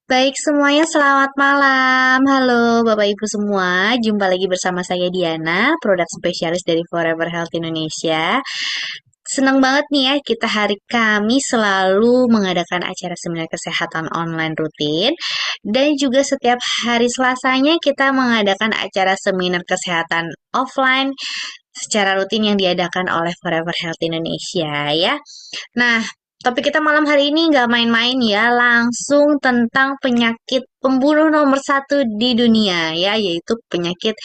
Baik semuanya, selamat malam. Halo Bapak Ibu semua, jumpa lagi bersama saya Diana, produk spesialis dari Forever Health Indonesia. Senang banget nih ya, kita hari Kamis selalu mengadakan acara seminar kesehatan online rutin. Dan juga setiap hari Selasanya kita mengadakan acara seminar kesehatan offline secara rutin yang diadakan oleh Forever Health Indonesia ya. Nah, topik kita malam hari ini nggak main-main ya, langsung tentang penyakit pembunuh nomor satu di dunia ya, yaitu penyakit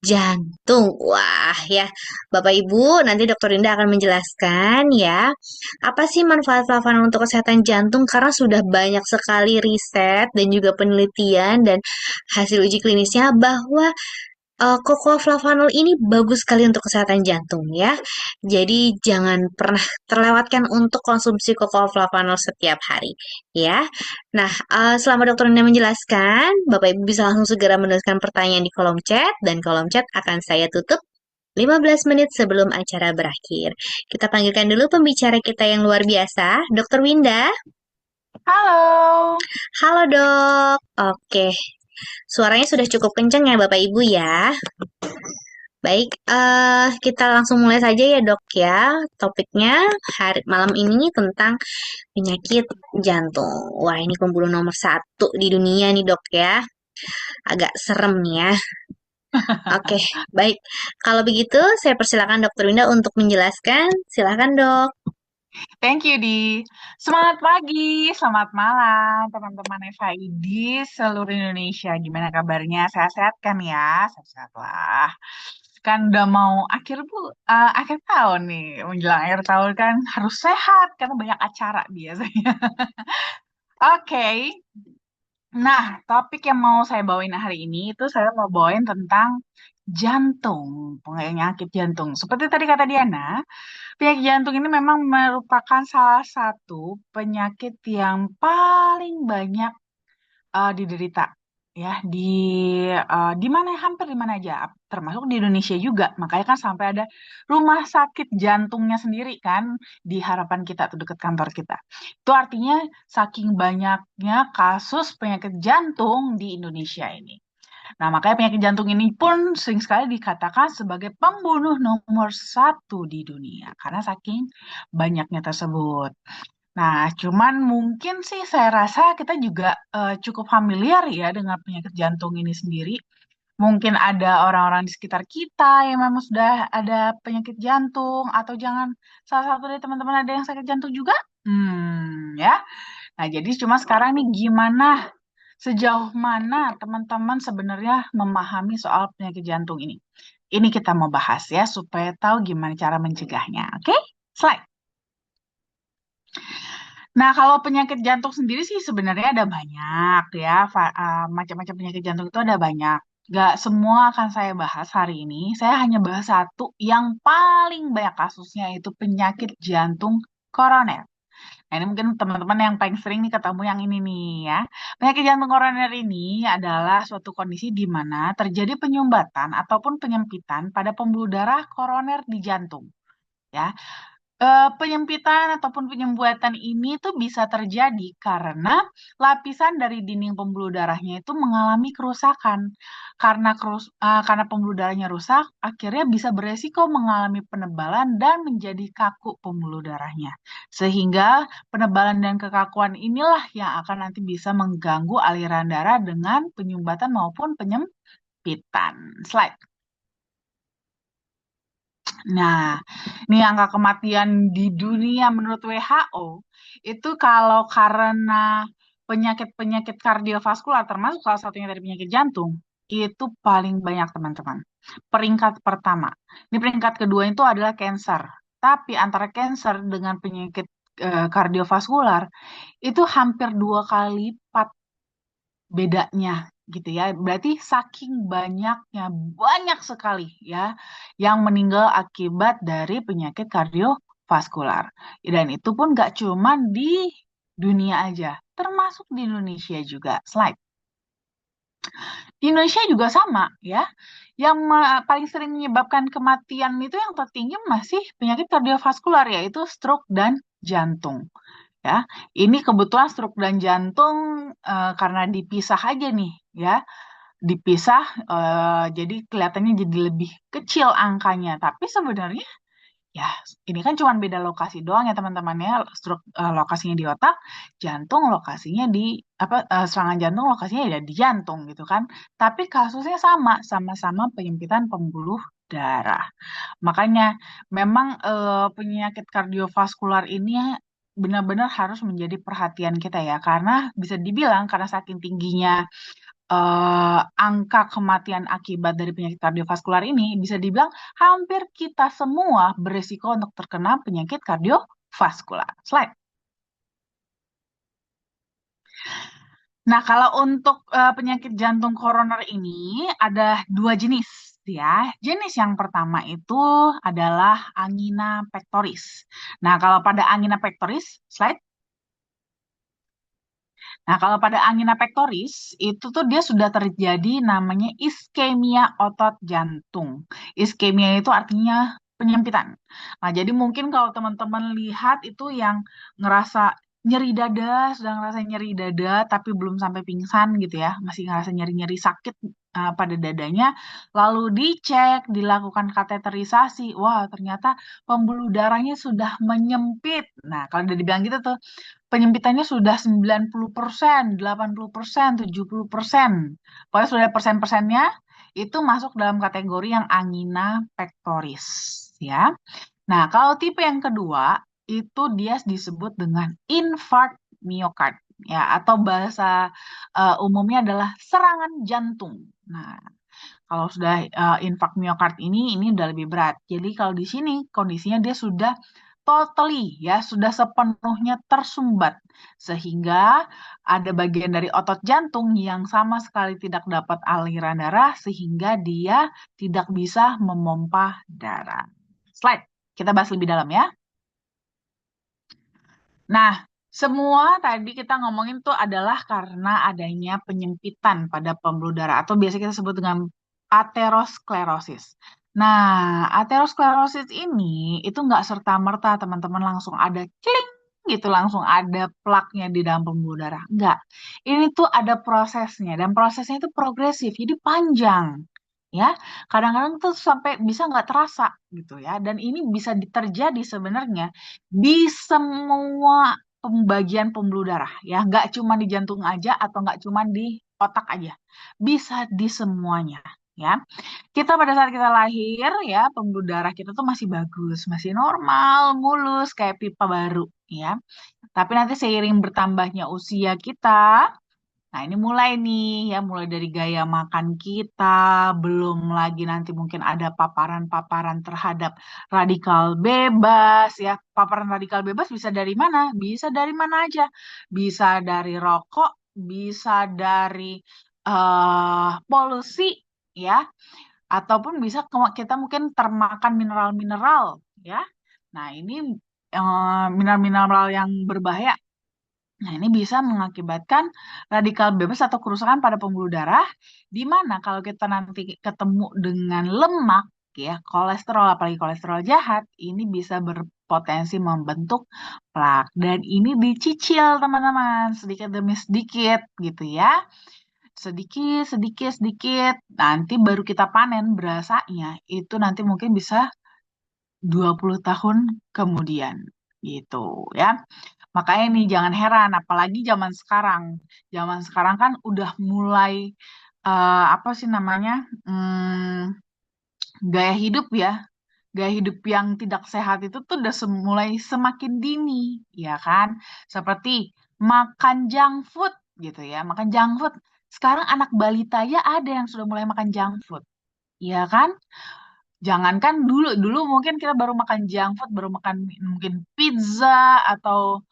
jantung. Wah ya, Bapak Ibu, nanti Dokter Linda akan menjelaskan ya, apa sih manfaat flavanol untuk kesehatan jantung karena sudah banyak sekali riset dan juga penelitian dan hasil uji klinisnya bahwa Cocoa flavanol ini bagus sekali untuk kesehatan jantung ya. Jadi jangan pernah terlewatkan untuk konsumsi cocoa flavanol setiap hari ya. Nah, selama dokter Linda menjelaskan, Bapak Ibu bisa langsung segera menuliskan pertanyaan di kolom chat dan kolom chat akan saya tutup 15 menit sebelum acara berakhir. Kita panggilkan dulu pembicara kita yang luar biasa, Dokter Winda. Halo, Halo dok. Oke, suaranya sudah cukup kencang ya Bapak Ibu ya. Baik, kita langsung mulai saja ya dok ya. Topiknya hari malam ini tentang penyakit jantung. Wah ini pembunuh nomor satu di dunia nih dok ya. Agak serem nih ya. Oke, baik. Kalau begitu saya persilakan dokter Winda untuk menjelaskan. Silakan dok. thank you Di. Semangat pagi, selamat malam teman-teman FID seluruh Indonesia. Gimana kabarnya? Sehat-sehat kan ya? Sehat-sehat lah. Kan udah mau akhir tahun nih, menjelang akhir tahun kan harus sehat karena banyak acara biasanya. Oke, nah topik yang mau saya bawain hari ini itu saya mau bawain tentang jantung, penyakit jantung. Seperti tadi kata Diana, penyakit jantung ini memang merupakan salah satu penyakit yang paling banyak diderita ya di mana hampir di mana aja termasuk di Indonesia juga. Makanya kan sampai ada rumah sakit jantungnya sendiri kan di harapan kita tuh dekat kantor kita. Itu artinya saking banyaknya kasus penyakit jantung di Indonesia ini. Nah, makanya penyakit jantung ini pun sering sekali dikatakan sebagai pembunuh nomor satu di dunia karena saking banyaknya tersebut. Nah, cuman mungkin sih saya rasa kita juga cukup familiar ya dengan penyakit jantung ini sendiri. Mungkin ada orang-orang di sekitar kita yang memang sudah ada penyakit jantung atau jangan salah satu dari teman-teman ada yang sakit jantung juga. Ya. Nah, jadi cuma sekarang nih gimana sejauh mana teman-teman sebenarnya memahami soal penyakit jantung ini. Ini kita mau bahas ya supaya tahu gimana cara mencegahnya. Oke? Slide. Nah, kalau penyakit jantung sendiri sih sebenarnya ada banyak ya, macam-macam penyakit jantung itu ada banyak. Gak semua akan saya bahas hari ini. Saya hanya bahas satu yang paling banyak kasusnya itu penyakit jantung koroner. Nah, ini mungkin teman-teman yang paling sering nih ketemu yang ini nih ya. Penyakit jantung koroner ini adalah suatu kondisi di mana terjadi penyumbatan ataupun penyempitan pada pembuluh darah koroner di jantung. Ya, penyempitan ataupun penyembuatan ini tuh bisa terjadi karena lapisan dari dinding pembuluh darahnya itu mengalami kerusakan. Karena pembuluh darahnya rusak, akhirnya bisa beresiko mengalami penebalan dan menjadi kaku pembuluh darahnya. Sehingga penebalan dan kekakuan inilah yang akan nanti bisa mengganggu aliran darah dengan penyumbatan maupun penyempitan. Slide. Nah, ini angka kematian di dunia menurut WHO itu kalau karena penyakit-penyakit kardiovaskular termasuk salah satunya dari penyakit jantung itu paling banyak teman-teman. Peringkat pertama. Ini peringkat kedua itu adalah cancer. Tapi antara cancer dengan penyakit kardiovaskular itu hampir dua kali lipat bedanya gitu ya. Berarti saking banyaknya, banyak sekali ya yang meninggal akibat dari penyakit kardiovaskular. Dan itu pun gak cuma di dunia aja, termasuk di Indonesia juga. Slide. Di Indonesia juga sama ya. Yang paling sering menyebabkan kematian itu yang tertinggi masih penyakit kardiovaskular yaitu stroke dan jantung. ya. Ini kebetulan stroke dan jantung karena dipisah aja nih, ya. Dipisah, jadi kelihatannya jadi lebih kecil angkanya. Tapi sebenarnya ya, ini kan cuma beda lokasi doang ya teman-teman ya. Stroke lokasinya di otak, jantung lokasinya di apa serangan jantung lokasinya ya di jantung gitu kan. Tapi kasusnya sama, sama-sama penyempitan pembuluh darah. Makanya memang penyakit kardiovaskular ini benar-benar harus menjadi perhatian kita ya, karena bisa dibilang karena saking tingginya angka kematian akibat dari penyakit kardiovaskular ini, bisa dibilang hampir kita semua beresiko untuk terkena penyakit kardiovaskular. Slide. Nah, kalau untuk penyakit jantung koroner ini ada dua jenis ya. Jenis yang pertama itu adalah angina pectoris. Nah, kalau pada angina pectoris, slide. Nah, kalau pada angina pectoris, itu tuh dia sudah terjadi namanya iskemia otot jantung. Iskemia itu artinya penyempitan. Nah, jadi mungkin kalau teman-teman lihat itu yang ngerasa nyeri dada, sudah ngerasa nyeri dada, tapi belum sampai pingsan gitu ya, masih ngerasa nyeri-nyeri sakit pada dadanya, lalu dicek, dilakukan kateterisasi, wah ternyata pembuluh darahnya sudah menyempit. Nah, kalau udah dibilang gitu tuh, penyempitannya sudah 90%, 80%, 70%. Pokoknya sudah ada persen-persennya, itu masuk dalam kategori yang angina pectoris, ya. Nah, kalau tipe yang kedua, itu dia disebut dengan infarct miokard, ya, atau bahasa umumnya adalah serangan jantung. Nah, kalau sudah infark miokard ini udah lebih berat. Jadi kalau di sini kondisinya dia sudah totally ya, sudah sepenuhnya tersumbat sehingga ada bagian dari otot jantung yang sama sekali tidak dapat aliran darah sehingga dia tidak bisa memompa darah. Slide. Kita bahas lebih dalam ya. Nah, semua tadi kita ngomongin tuh adalah karena adanya penyempitan pada pembuluh darah atau biasa kita sebut dengan aterosklerosis. Nah, aterosklerosis ini itu nggak serta-merta teman-teman langsung ada klik gitu, langsung ada plaknya di dalam pembuluh darah. Enggak. Ini tuh ada prosesnya dan prosesnya itu progresif, jadi panjang. Ya, kadang-kadang tuh sampai bisa nggak terasa gitu ya. Dan ini bisa terjadi sebenarnya di semua pembagian pembuluh darah ya, nggak cuma di jantung aja atau nggak cuma di otak aja, bisa di semuanya ya. Kita pada saat kita lahir ya, pembuluh darah kita tuh masih bagus, masih normal, mulus kayak pipa baru ya. Tapi nanti seiring bertambahnya usia kita, nah, ini mulai nih ya, mulai dari gaya makan kita, belum lagi nanti mungkin ada paparan-paparan terhadap radikal bebas ya. Paparan radikal bebas bisa dari mana? Bisa dari mana aja. Bisa dari rokok, bisa dari polusi ya, ataupun bisa kita mungkin termakan mineral-mineral ya. Nah, ini mineral-mineral yang berbahaya. Nah, ini bisa mengakibatkan radikal bebas atau kerusakan pada pembuluh darah, di mana kalau kita nanti ketemu dengan lemak, ya, kolesterol, apalagi kolesterol jahat, ini bisa berpotensi membentuk plak. Dan ini dicicil, teman-teman, sedikit demi sedikit, gitu ya. Sedikit, sedikit, sedikit, nanti baru kita panen berasanya, itu nanti mungkin bisa 20 tahun kemudian, gitu ya. Makanya nih jangan heran, apalagi zaman sekarang. Zaman sekarang kan udah mulai apa sih namanya gaya hidup ya, gaya hidup yang tidak sehat itu tuh udah mulai semakin dini, ya kan? Seperti makan junk food gitu ya, makan junk food. Sekarang anak balita ya ada yang sudah mulai makan junk food, ya kan? Jangankan dulu, dulu mungkin kita baru makan junk food, baru makan mungkin pizza atau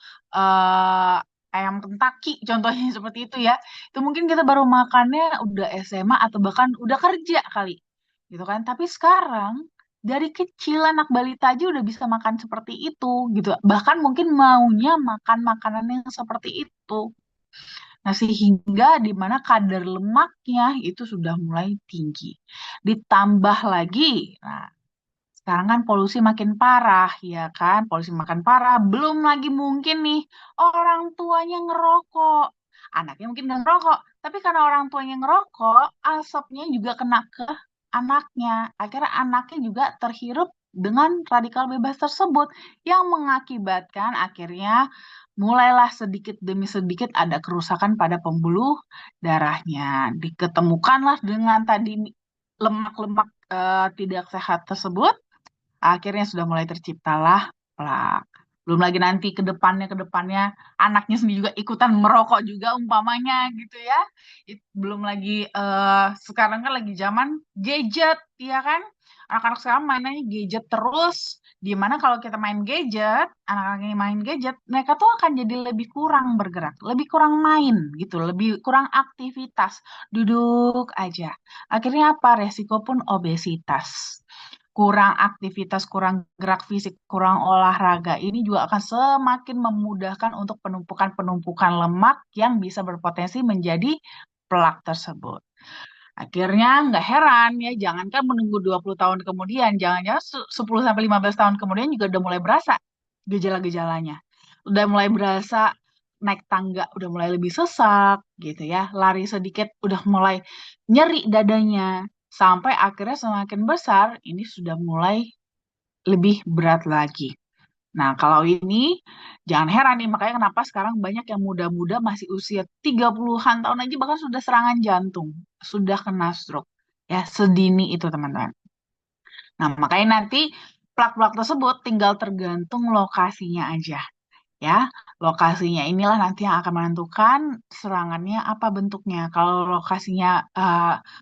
ayam Kentucky, contohnya seperti itu ya. Itu mungkin kita baru makannya udah SMA atau bahkan udah kerja kali, gitu kan. Tapi sekarang dari kecil anak balita aja udah bisa makan seperti itu, gitu. Bahkan mungkin maunya makan makanan yang seperti itu. Nah, sehingga di mana kadar lemaknya itu sudah mulai tinggi. Ditambah lagi, nah Sekarang kan polusi makin parah, ya kan? Polusi makin parah. Belum lagi mungkin nih orang tuanya ngerokok. Anaknya mungkin nggak ngerokok, tapi karena orang tuanya ngerokok, asapnya juga kena ke anaknya. Akhirnya anaknya juga terhirup dengan radikal bebas tersebut yang mengakibatkan akhirnya mulailah sedikit demi sedikit ada kerusakan pada pembuluh darahnya. Diketemukanlah dengan tadi lemak-lemak tidak sehat tersebut, akhirnya sudah mulai terciptalah plak. Belum lagi nanti ke depannya anaknya sendiri juga ikutan merokok juga umpamanya gitu ya. Belum lagi sekarang kan lagi zaman gadget ya kan. Anak-anak sekarang mainnya gadget terus. Dimana kalau kita main gadget, anak-anak ini main gadget, mereka tuh akan jadi lebih kurang bergerak, lebih kurang main gitu, lebih kurang aktivitas, duduk aja. Akhirnya apa? Resiko pun obesitas, kurang aktivitas, kurang gerak fisik, kurang olahraga, ini juga akan semakin memudahkan untuk penumpukan-penumpukan lemak yang bisa berpotensi menjadi plak tersebut. Akhirnya nggak heran ya, jangankan menunggu 20 tahun kemudian, jangan-jangan 10 sampai 15 tahun kemudian juga udah mulai berasa gejala-gejalanya. Udah mulai berasa naik tangga, udah mulai lebih sesak gitu ya. Lari sedikit udah mulai nyeri dadanya. Sampai akhirnya semakin besar, ini sudah mulai lebih berat lagi. Nah, kalau ini jangan heran nih, makanya kenapa sekarang banyak yang muda-muda masih usia 30-an tahun aja bahkan sudah serangan jantung, sudah kena stroke. Ya, sedini itu teman-teman. Nah, makanya nanti plak-plak tersebut tinggal tergantung lokasinya aja. Ya, lokasinya inilah nanti yang akan menentukan serangannya apa bentuknya. Kalau lokasinya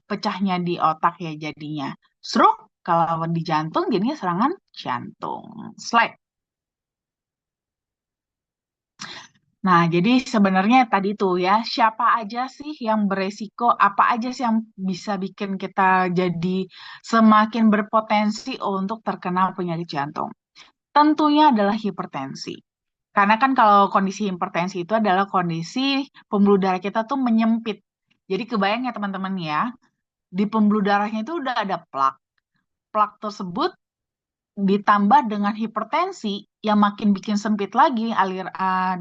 pecahnya di otak ya jadinya stroke, kalau di jantung jadinya serangan jantung. Slide. Nah, jadi sebenarnya tadi tuh ya, siapa aja sih yang beresiko, apa aja sih yang bisa bikin kita jadi semakin berpotensi untuk terkena penyakit jantung? Tentunya adalah hipertensi. Karena kan kalau kondisi hipertensi itu adalah kondisi pembuluh darah kita tuh menyempit. Jadi kebayang ya teman-teman ya, di pembuluh darahnya itu udah ada plak. Plak tersebut ditambah dengan hipertensi yang makin bikin sempit lagi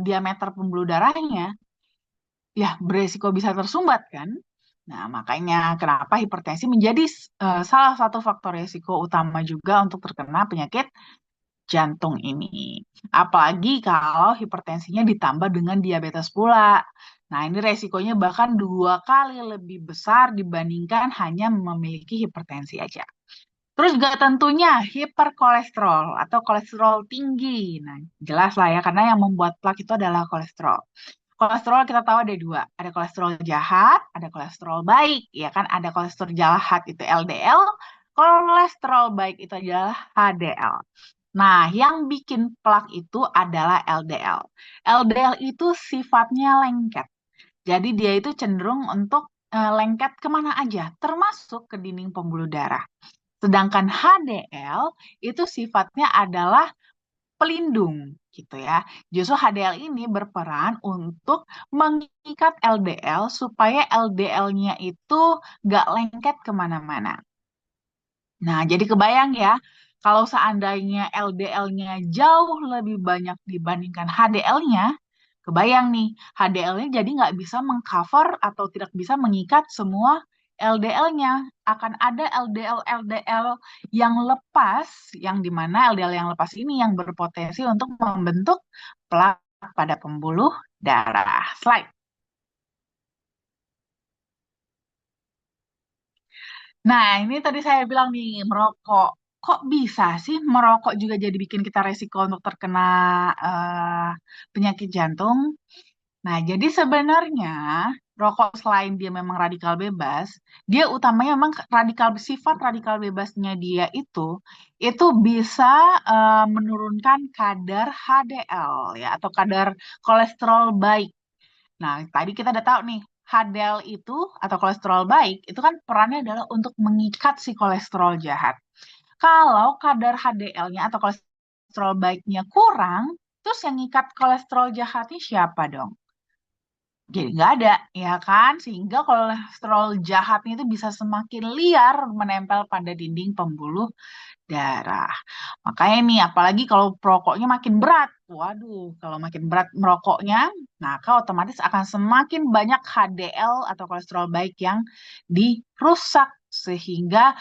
diameter pembuluh darahnya, ya beresiko bisa tersumbat kan. Nah, makanya kenapa hipertensi menjadi salah satu faktor resiko utama juga untuk terkena penyakit jantung ini. Apalagi kalau hipertensinya ditambah dengan diabetes pula. Nah, ini resikonya bahkan 2 kali lebih besar dibandingkan hanya memiliki hipertensi aja. Terus juga tentunya hiperkolesterol atau kolesterol tinggi. Nah, jelas lah ya, karena yang membuat plak itu adalah kolesterol. Kolesterol kita tahu ada dua, ada kolesterol jahat, ada kolesterol baik, ya kan? Ada kolesterol jahat itu LDL, kolesterol baik itu adalah HDL. Nah, yang bikin plak itu adalah LDL. LDL itu sifatnya lengket. Jadi dia itu cenderung untuk lengket kemana aja, termasuk ke dinding pembuluh darah. Sedangkan HDL itu sifatnya adalah pelindung gitu ya. Justru HDL ini berperan untuk mengikat LDL supaya LDL-nya itu nggak lengket kemana-mana. Nah, jadi kebayang ya, kalau seandainya LDL-nya jauh lebih banyak dibandingkan HDL-nya, kebayang nih, HDL-nya jadi nggak bisa mengcover atau tidak bisa mengikat semua LDL-nya. Akan ada LDL-LDL yang lepas, yang dimana LDL yang lepas ini yang berpotensi untuk membentuk plak pada pembuluh darah. Slide. Nah, ini tadi saya bilang nih, merokok. Kok bisa sih merokok juga jadi bikin kita resiko untuk terkena eh, penyakit jantung? Nah, jadi sebenarnya rokok selain dia memang radikal bebas, dia utamanya memang sifat radikal bebasnya dia itu bisa menurunkan kadar HDL ya atau kadar kolesterol baik. Nah, tadi kita udah tahu nih, HDL itu atau kolesterol baik itu kan perannya adalah untuk mengikat si kolesterol jahat. Kalau kadar HDL-nya atau kolesterol baiknya kurang, terus yang ngikat kolesterol jahatnya siapa dong? jadi nggak ada, ya kan? Sehingga kolesterol jahatnya itu bisa semakin liar menempel pada dinding pembuluh darah. Makanya nih, apalagi kalau perokoknya makin berat. Waduh, kalau makin berat merokoknya, maka otomatis akan semakin banyak HDL atau kolesterol baik yang dirusak sehingga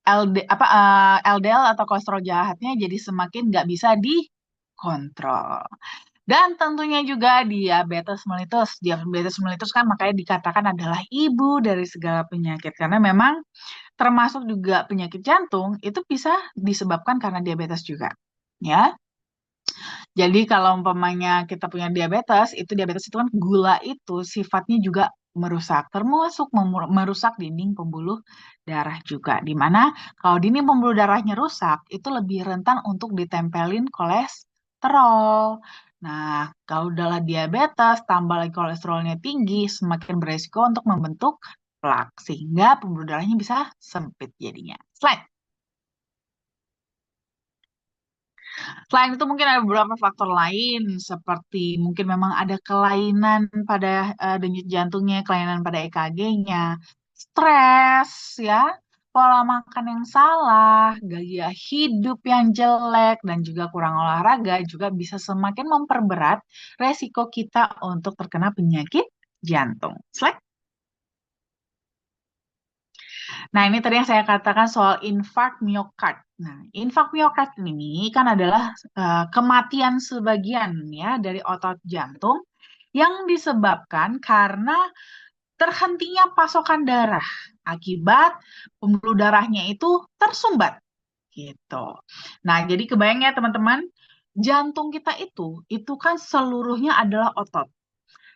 LDL atau kolesterol jahatnya jadi semakin nggak bisa dikontrol. Dan tentunya juga diabetes mellitus. Diabetes mellitus kan makanya dikatakan adalah ibu dari segala penyakit. Karena memang termasuk juga penyakit jantung itu bisa disebabkan karena diabetes juga. Ya, jadi kalau umpamanya kita punya diabetes itu kan gula itu sifatnya juga merusak, termasuk merusak dinding pembuluh darah juga. Di mana kalau dinding pembuluh darahnya rusak, itu lebih rentan untuk ditempelin kolesterol. Nah, kalau udah diabetes, tambah lagi kolesterolnya tinggi, semakin beresiko untuk membentuk plak, sehingga pembuluh darahnya bisa sempit jadinya. Slide. Selain itu mungkin ada beberapa faktor lain seperti mungkin memang ada kelainan pada denyut jantungnya, kelainan pada EKG-nya, stres ya, pola makan yang salah, gaya hidup yang jelek dan juga kurang olahraga juga bisa semakin memperberat resiko kita untuk terkena penyakit jantung. Slide. Nah, ini tadi yang saya katakan soal infark miokard. Nah, infark miokard ini kan adalah kematian sebagian ya dari otot jantung yang disebabkan karena terhentinya pasokan darah akibat pembuluh darahnya itu tersumbat gitu. Nah, jadi kebayang ya teman-teman, jantung kita itu kan seluruhnya adalah otot.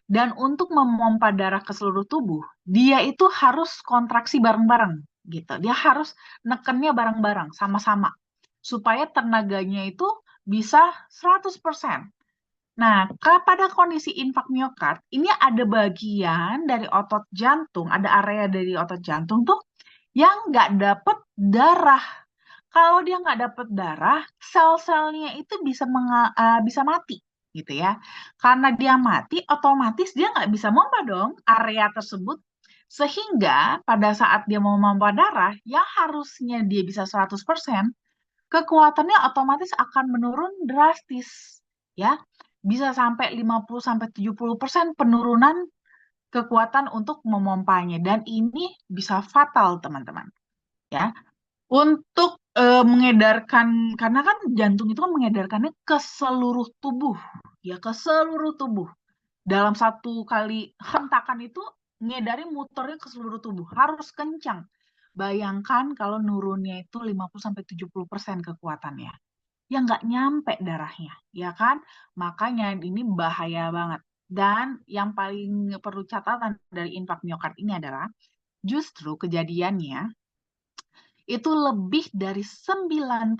Dan untuk memompa darah ke seluruh tubuh, dia itu harus kontraksi bareng-bareng gitu. Dia harus nekennya bareng-bareng sama-sama supaya tenaganya itu bisa 100%. Nah, pada kondisi infak miokard, ini ada bagian dari otot jantung, ada area dari otot jantung tuh yang nggak dapet darah. Kalau dia nggak dapet darah, sel-selnya itu bisa mati, gitu ya. Karena dia mati, otomatis dia nggak bisa pompa dong area tersebut. Sehingga pada saat dia mau memompa darah, yang harusnya dia bisa 100%, kekuatannya otomatis akan menurun drastis, ya. Bisa sampai 50-70% penurunan kekuatan untuk memompanya. Dan ini bisa fatal, teman-teman. Ya, untuk mengedarkan, karena kan jantung itu kan mengedarkannya ke seluruh tubuh, ya ke seluruh tubuh. Dalam satu kali hentakan itu ngedarin muternya ke seluruh tubuh, harus kencang. Bayangkan kalau nurunnya itu 50-70% kekuatannya. Ya nggak nyampe darahnya, ya kan? Makanya ini bahaya banget. Dan yang paling perlu catatan dari infark miokard ini adalah justru kejadiannya itu lebih dari 90%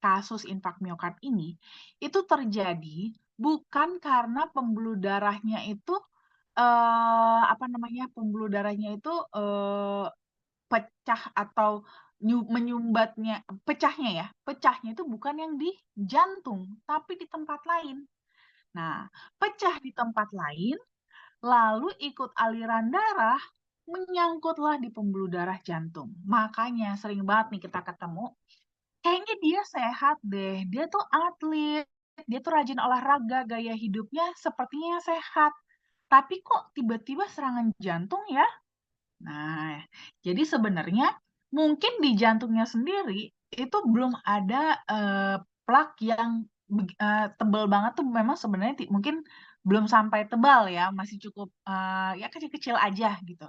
kasus infark miokard ini itu terjadi bukan karena pembuluh darahnya itu apa namanya pembuluh darahnya itu pecah atau menyumbatnya pecahnya itu bukan yang di jantung tapi di tempat lain. Nah, pecah di tempat lain lalu ikut aliran darah, menyangkutlah di pembuluh darah jantung. Makanya sering banget nih kita ketemu, kayaknya dia sehat deh, dia tuh atlet, dia tuh rajin olahraga, gaya hidupnya sepertinya sehat. Tapi kok tiba-tiba serangan jantung ya? Nah, jadi sebenarnya mungkin di jantungnya sendiri itu belum ada plak yang tebal banget tuh memang sebenarnya mungkin belum sampai tebal ya, masih cukup ya kecil-kecil aja gitu,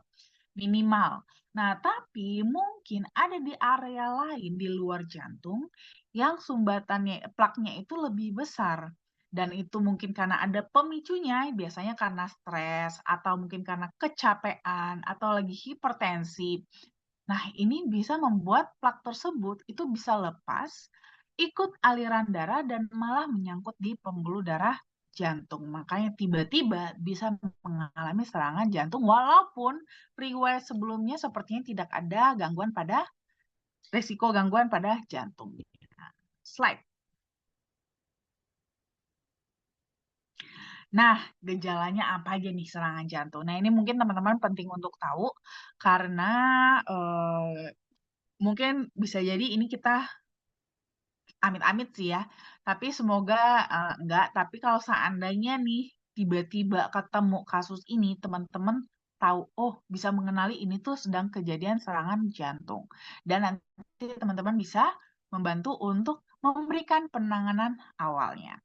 minimal. Nah, tapi mungkin ada di area lain di luar jantung yang sumbatannya, plaknya itu lebih besar. Dan itu mungkin karena ada pemicunya, biasanya karena stres, atau mungkin karena kecapean, atau lagi hipertensi. Nah, ini bisa membuat plak tersebut itu bisa lepas, ikut aliran darah, dan malah menyangkut di pembuluh darah jantung. Makanya tiba-tiba bisa mengalami serangan jantung, walaupun riwayat sebelumnya sepertinya tidak ada resiko gangguan pada jantung. Slide. Nah, gejalanya apa aja nih serangan jantung? Nah, ini mungkin teman-teman penting untuk tahu karena mungkin bisa jadi ini kita amit-amit sih ya. Tapi semoga enggak. Tapi kalau seandainya nih tiba-tiba ketemu kasus ini, teman-teman tahu, oh bisa mengenali ini tuh sedang kejadian serangan jantung. Dan nanti teman-teman bisa membantu untuk memberikan penanganan awalnya.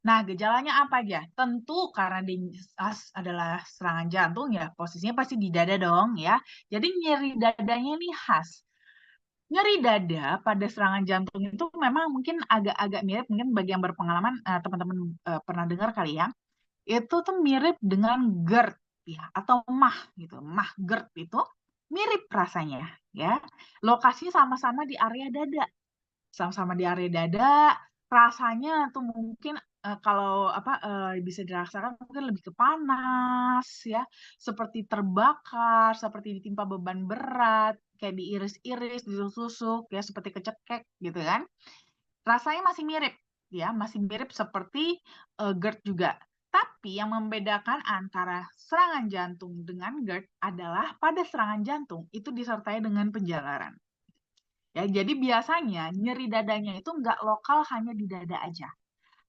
Nah, gejalanya apa aja? Tentu karena adalah serangan jantung ya, posisinya pasti di dada dong ya. Jadi nyeri dadanya ini khas. Nyeri dada pada serangan jantung itu memang mungkin agak-agak mirip, mungkin bagi yang berpengalaman, teman-teman pernah dengar kali ya, itu tuh mirip dengan GERD ya, atau MAH gitu. MAH GERD itu mirip rasanya ya. Lokasinya sama-sama di area dada. Sama-sama di area dada, rasanya tuh mungkin kalau apa bisa dirasakan mungkin lebih ke panas ya, seperti terbakar, seperti ditimpa beban berat, kayak diiris-iris, ditusuk-tusuk ya, seperti kecekek gitu kan. Rasanya masih mirip ya, masih mirip seperti GERD juga. Tapi yang membedakan antara serangan jantung dengan GERD adalah pada serangan jantung itu disertai dengan penjalaran. Ya, jadi biasanya nyeri dadanya itu nggak lokal hanya di dada aja,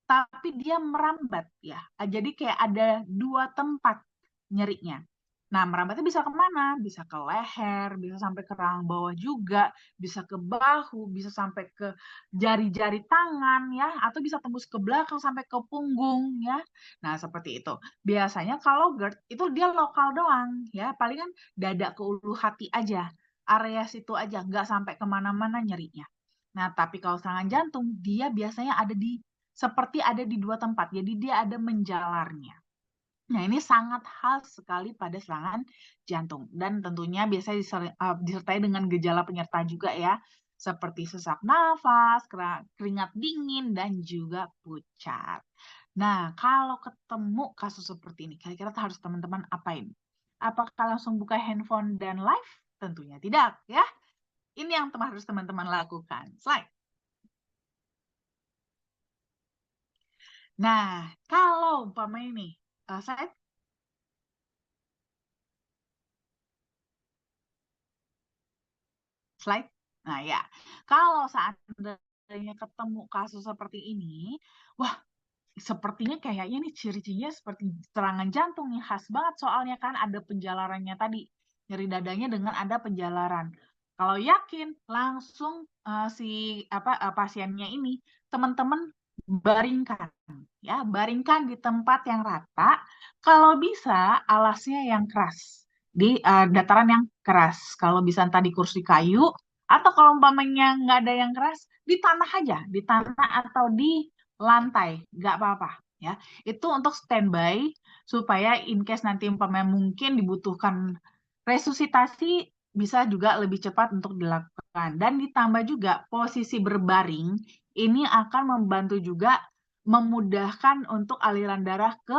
tapi dia merambat ya. Jadi kayak ada dua tempat nyerinya. Nah, merambatnya bisa kemana? Bisa ke leher, bisa sampai ke rahang bawah juga, bisa ke bahu, bisa sampai ke jari-jari tangan ya, atau bisa tembus ke belakang sampai ke punggung ya. Nah, seperti itu. Biasanya kalau GERD itu dia lokal doang ya, palingan dada ke ulu hati aja, area situ aja, nggak sampai kemana-mana nyerinya. Nah, tapi kalau serangan jantung, dia biasanya ada di seperti ada di dua tempat, jadi dia ada menjalarnya. Nah, ini sangat khas sekali pada serangan jantung dan tentunya biasanya disertai dengan gejala penyerta juga ya, seperti sesak nafas, keringat dingin, dan juga pucat. Nah, kalau ketemu kasus seperti ini, kira-kira harus teman-teman apain? Apakah langsung buka handphone dan live? Tentunya tidak, ya. Ini yang harus teman-teman lakukan. Slide. Nah, kalau umpamanya nih, saya slide. Nah, ya. Kalau seandainya ketemu kasus seperti ini, wah, sepertinya kayaknya nih ciri-cirinya seperti serangan jantung nih, khas banget soalnya kan ada penjalarannya tadi. Nyeri dadanya dengan ada penjalaran. Kalau yakin, langsung si pasiennya ini teman-teman baringkan ya, baringkan di tempat yang rata. Kalau bisa alasnya yang keras, di dataran yang keras. Kalau bisa entah di kursi kayu atau kalau umpamanya nggak ada yang keras, di tanah aja, di tanah atau di lantai, nggak apa-apa ya. Itu untuk standby supaya in case nanti umpamanya mungkin dibutuhkan resusitasi bisa juga lebih cepat untuk dilakukan. Dan ditambah juga posisi berbaring ini akan membantu juga memudahkan untuk aliran darah ke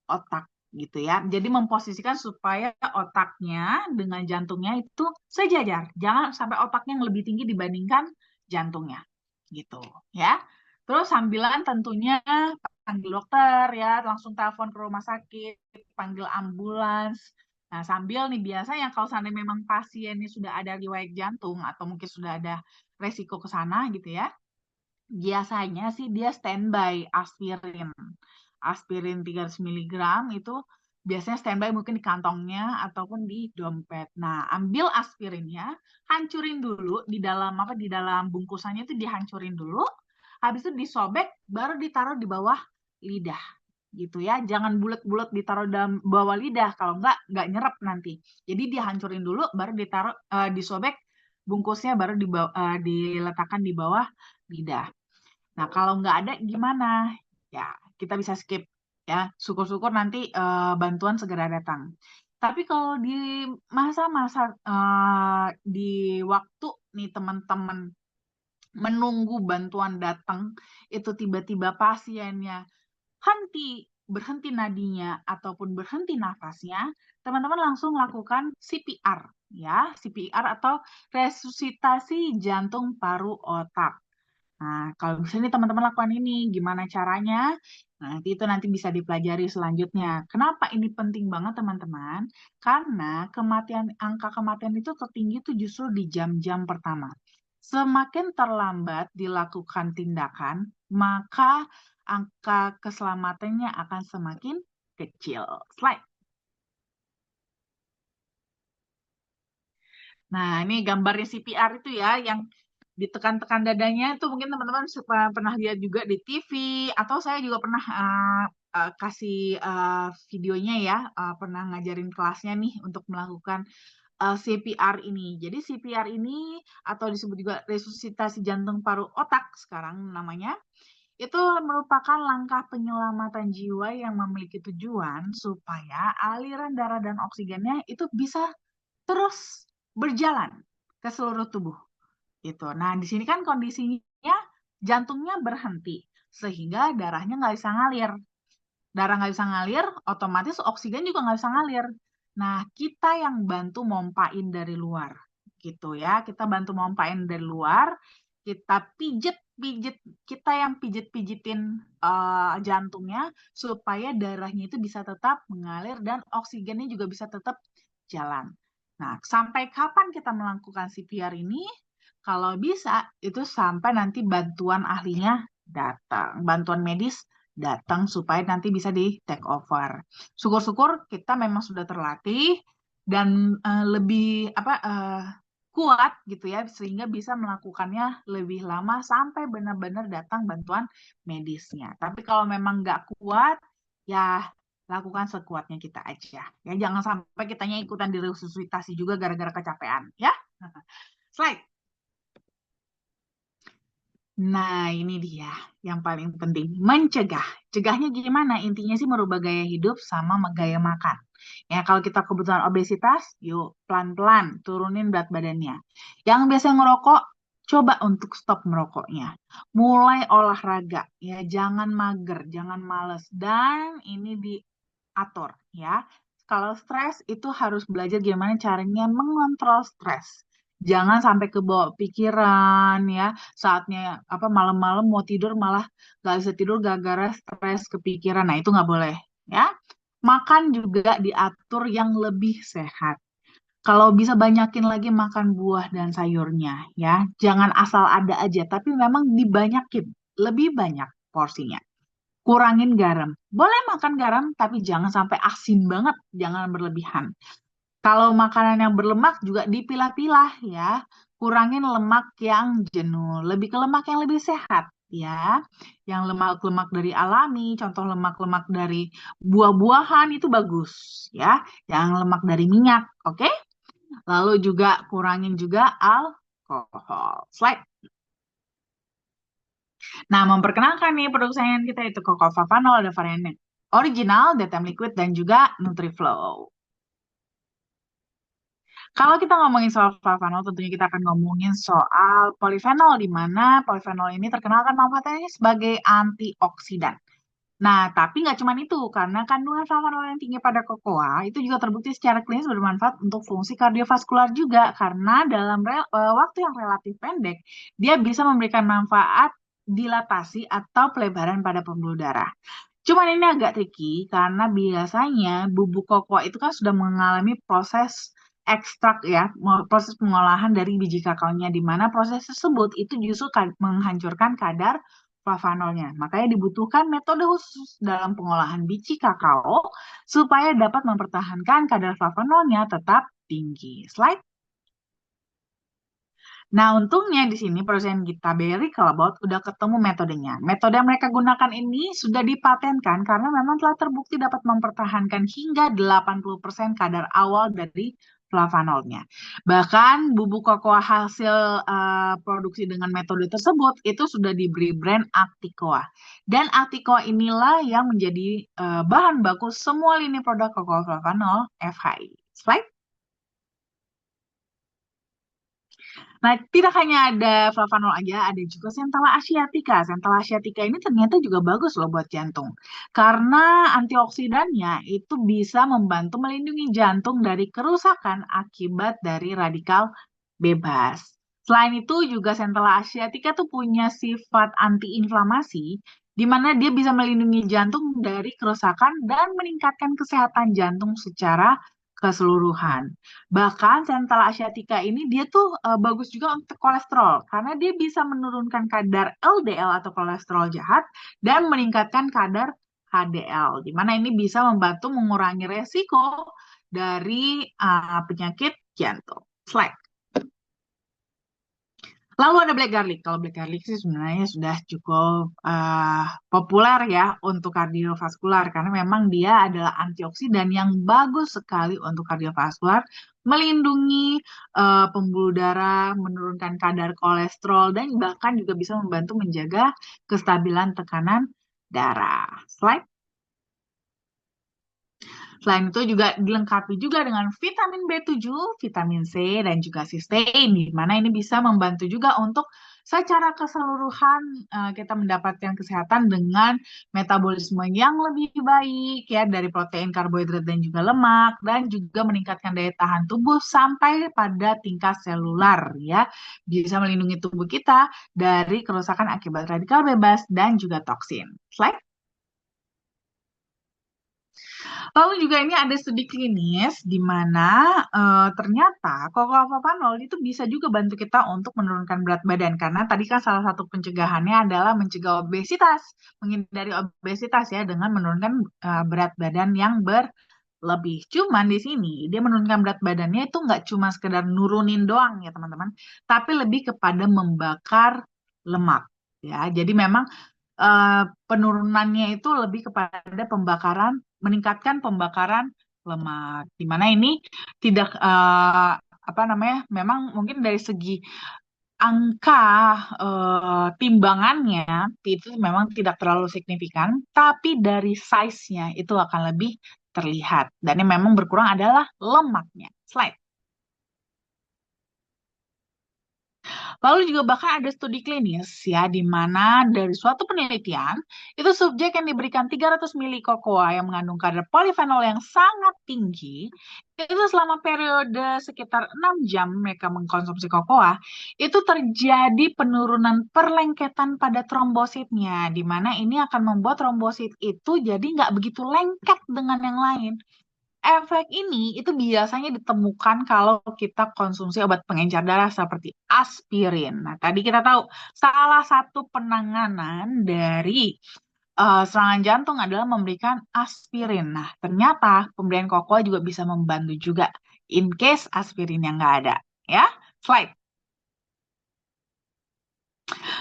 otak gitu ya. Jadi memposisikan supaya otaknya dengan jantungnya itu sejajar. Jangan sampai otaknya yang lebih tinggi dibandingkan jantungnya gitu ya. Terus sambilan tentunya panggil dokter ya, langsung telepon ke rumah sakit, panggil ambulans. Nah, sambil nih biasanya kalau seandainya memang pasiennya sudah ada riwayat jantung atau mungkin sudah ada resiko ke sana gitu ya, biasanya sih dia standby aspirin. Aspirin 300 miligram itu biasanya standby mungkin di kantongnya ataupun di dompet. Nah, ambil aspirinnya, hancurin dulu di dalam di dalam bungkusannya itu dihancurin dulu. Habis itu disobek baru ditaruh di bawah lidah. Gitu ya. Jangan bulat-bulat ditaruh dalam bawah lidah kalau nggak nyerap nanti. Jadi dihancurin dulu baru ditaruh disobek bungkusnya baru diletakkan di bawah lidah. Nah, kalau nggak ada gimana? Ya, kita bisa skip ya. Syukur-syukur nanti bantuan segera datang. Tapi kalau di masa-masa di waktu nih teman-teman menunggu bantuan datang, itu tiba-tiba pasiennya berhenti nadinya ataupun berhenti nafasnya, teman-teman langsung lakukan CPR ya, CPR atau resusitasi jantung paru otak. Nah, kalau misalnya teman-teman lakukan ini, gimana caranya? Nah, nanti bisa dipelajari selanjutnya. Kenapa ini penting banget, teman-teman? Karena angka kematian itu tertinggi itu justru di jam-jam pertama. Semakin terlambat dilakukan tindakan, maka angka keselamatannya akan semakin kecil. Slide. Nah, ini gambarnya CPR itu ya, yang ditekan-tekan dadanya itu mungkin teman-teman pernah lihat juga di TV, atau saya juga pernah kasih videonya ya, pernah ngajarin kelasnya nih untuk melakukan CPR ini. Jadi CPR ini atau disebut juga resusitasi jantung paru otak sekarang namanya, itu merupakan langkah penyelamatan jiwa yang memiliki tujuan supaya aliran darah dan oksigennya itu bisa terus berjalan ke seluruh tubuh. Gitu. Nah, di sini kan kondisinya jantungnya berhenti, sehingga darahnya nggak bisa ngalir. Darah nggak bisa ngalir, otomatis oksigen juga nggak bisa ngalir. Nah, kita yang bantu mompain dari luar, gitu ya. Kita bantu mompain dari luar, kita pijet-pijet, kita yang pijet-pijetin jantungnya supaya darahnya itu bisa tetap mengalir dan oksigennya juga bisa tetap jalan. Nah, sampai kapan kita melakukan CPR ini? Kalau bisa, itu sampai nanti bantuan ahlinya datang, bantuan medis datang supaya nanti bisa di take over. Syukur-syukur kita memang sudah terlatih dan lebih kuat gitu ya, sehingga bisa melakukannya lebih lama sampai benar-benar datang bantuan medisnya. Tapi kalau memang nggak kuat, ya lakukan sekuatnya kita aja. Ya jangan sampai kitanya ikutan diresusitasi juga gara-gara kecapean ya. Slide. Nah, ini dia yang paling penting, mencegah. Cegahnya gimana? Intinya sih merubah gaya hidup sama gaya makan. Ya, kalau kita kebutuhan obesitas, yuk pelan-pelan turunin berat badannya. Yang biasa ngerokok, coba untuk stop merokoknya. Mulai olahraga, ya jangan mager, jangan males. Dan ini diatur, ya. Kalau stres itu harus belajar gimana caranya mengontrol stres. Jangan sampai kebawa pikiran ya, saatnya apa malam-malam mau tidur malah nggak bisa tidur gara-gara stres kepikiran. Nah, itu nggak boleh ya. Makan juga diatur yang lebih sehat. Kalau bisa banyakin lagi makan buah dan sayurnya ya. Jangan asal ada aja, tapi memang dibanyakin, lebih banyak porsinya. Kurangin garam. Boleh makan garam, tapi jangan sampai asin banget, jangan berlebihan. Kalau makanan yang berlemak juga dipilah-pilah ya. Kurangin lemak yang jenuh, lebih ke lemak yang lebih sehat ya. Yang lemak-lemak dari alami, contoh lemak-lemak dari buah-buahan itu bagus ya. Yang lemak dari minyak, oke? Lalu juga kurangin juga alkohol. Slide. Nah, memperkenalkan nih produk sayangan kita itu Coco Favanol, ada variannya original, DTM liquid, dan juga NutriFlow. Kalau kita ngomongin soal flavanol, tentunya kita akan ngomongin soal polifenol, di mana polifenol ini terkenal kan manfaatnya sebagai antioksidan. Nah, tapi nggak cuma itu, karena kandungan flavanol yang tinggi pada kokoa itu juga terbukti secara klinis bermanfaat untuk fungsi kardiovaskular juga, karena dalam waktu yang relatif pendek, dia bisa memberikan manfaat dilatasi atau pelebaran pada pembuluh darah. Cuman ini agak tricky karena biasanya bubuk kokoa itu kan sudah mengalami proses ekstrak ya, proses pengolahan dari biji kakaonya, di mana proses tersebut itu justru menghancurkan kadar flavanolnya. Makanya dibutuhkan metode khusus dalam pengolahan biji kakao supaya dapat mempertahankan kadar flavanolnya tetap tinggi. Slide. Nah, untungnya di sini perusahaan kita Berry Callebaut udah ketemu metodenya. Metode yang mereka gunakan ini sudah dipatenkan karena memang telah terbukti dapat mempertahankan hingga 80% kadar awal dari flavanolnya. Bahkan bubuk kokoa hasil produksi dengan metode tersebut itu sudah diberi brand Acticoa. Dan Acticoa inilah yang menjadi bahan baku semua lini produk kokoa flavanol FHI. Slide. Nah, tidak hanya ada flavanol aja, ada juga Centella asiatica. Centella asiatica ini ternyata juga bagus loh buat jantung. Karena antioksidannya itu bisa membantu melindungi jantung dari kerusakan akibat dari radikal bebas. Selain itu juga Centella asiatica tuh punya sifat antiinflamasi, di mana dia bisa melindungi jantung dari kerusakan dan meningkatkan kesehatan jantung secara keseluruhan. Bahkan Centella asiatica ini dia tuh bagus juga untuk kolesterol, karena dia bisa menurunkan kadar LDL atau kolesterol jahat dan meningkatkan kadar HDL, di mana ini bisa membantu mengurangi resiko dari penyakit jantung. Slide. Lalu ada black garlic. Kalau black garlic sih sebenarnya sudah cukup populer ya untuk kardiovaskular karena memang dia adalah antioksidan yang bagus sekali untuk kardiovaskular, melindungi pembuluh darah, menurunkan kadar kolesterol dan bahkan juga bisa membantu menjaga kestabilan tekanan darah. Slide. Selain itu juga dilengkapi juga dengan vitamin B7, vitamin C, dan juga sistein, di mana ini bisa membantu juga untuk secara keseluruhan kita mendapatkan kesehatan dengan metabolisme yang lebih baik ya dari protein, karbohidrat, dan juga lemak, dan juga meningkatkan daya tahan tubuh sampai pada tingkat selular ya. Bisa melindungi tubuh kita dari kerusakan akibat radikal bebas dan juga toksin. Slide. Lalu juga ini ada studi klinis di mana ternyata kokoafavanol itu bisa juga bantu kita untuk menurunkan berat badan karena tadi kan salah satu pencegahannya adalah mencegah obesitas, menghindari obesitas ya dengan menurunkan berat badan yang berlebih. Cuman di sini dia menurunkan berat badannya itu nggak cuma sekedar nurunin doang ya teman-teman, tapi lebih kepada membakar lemak ya. Jadi memang eh, penurunannya itu lebih kepada meningkatkan pembakaran lemak. Di mana ini tidak apa namanya, memang mungkin dari segi angka timbangannya itu memang tidak terlalu signifikan, tapi dari size-nya itu akan lebih terlihat. Dan yang memang berkurang adalah lemaknya. Slide. Lalu juga bahkan ada studi klinis ya, di mana dari suatu penelitian, itu subjek yang diberikan 300 mili kokoa yang mengandung kadar polifenol yang sangat tinggi, itu selama periode sekitar 6 jam mereka mengkonsumsi kokoa, itu terjadi penurunan perlengketan pada trombositnya, di mana ini akan membuat trombosit itu jadi nggak begitu lengket dengan yang lain. Efek ini itu biasanya ditemukan kalau kita konsumsi obat pengencer darah seperti aspirin. Nah, tadi kita tahu salah satu penanganan dari serangan jantung adalah memberikan aspirin. Nah, ternyata pemberian kokoa juga bisa membantu juga in case aspirin yang nggak ada. Ya, slide.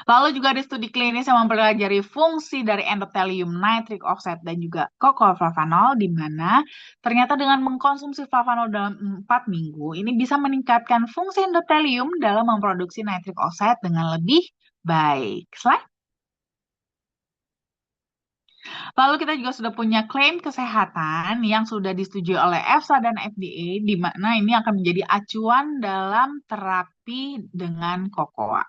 Lalu juga ada studi klinis yang mempelajari fungsi dari endotelium nitric oxide dan juga flavanol, di mana ternyata dengan mengkonsumsi flavanol dalam 4 minggu, ini bisa meningkatkan fungsi endotelium dalam memproduksi nitric oxide dengan lebih baik. Slide. Lalu kita juga sudah punya klaim kesehatan yang sudah disetujui oleh EFSA dan FDA, di mana ini akan menjadi acuan dalam terapi dengan kokoa.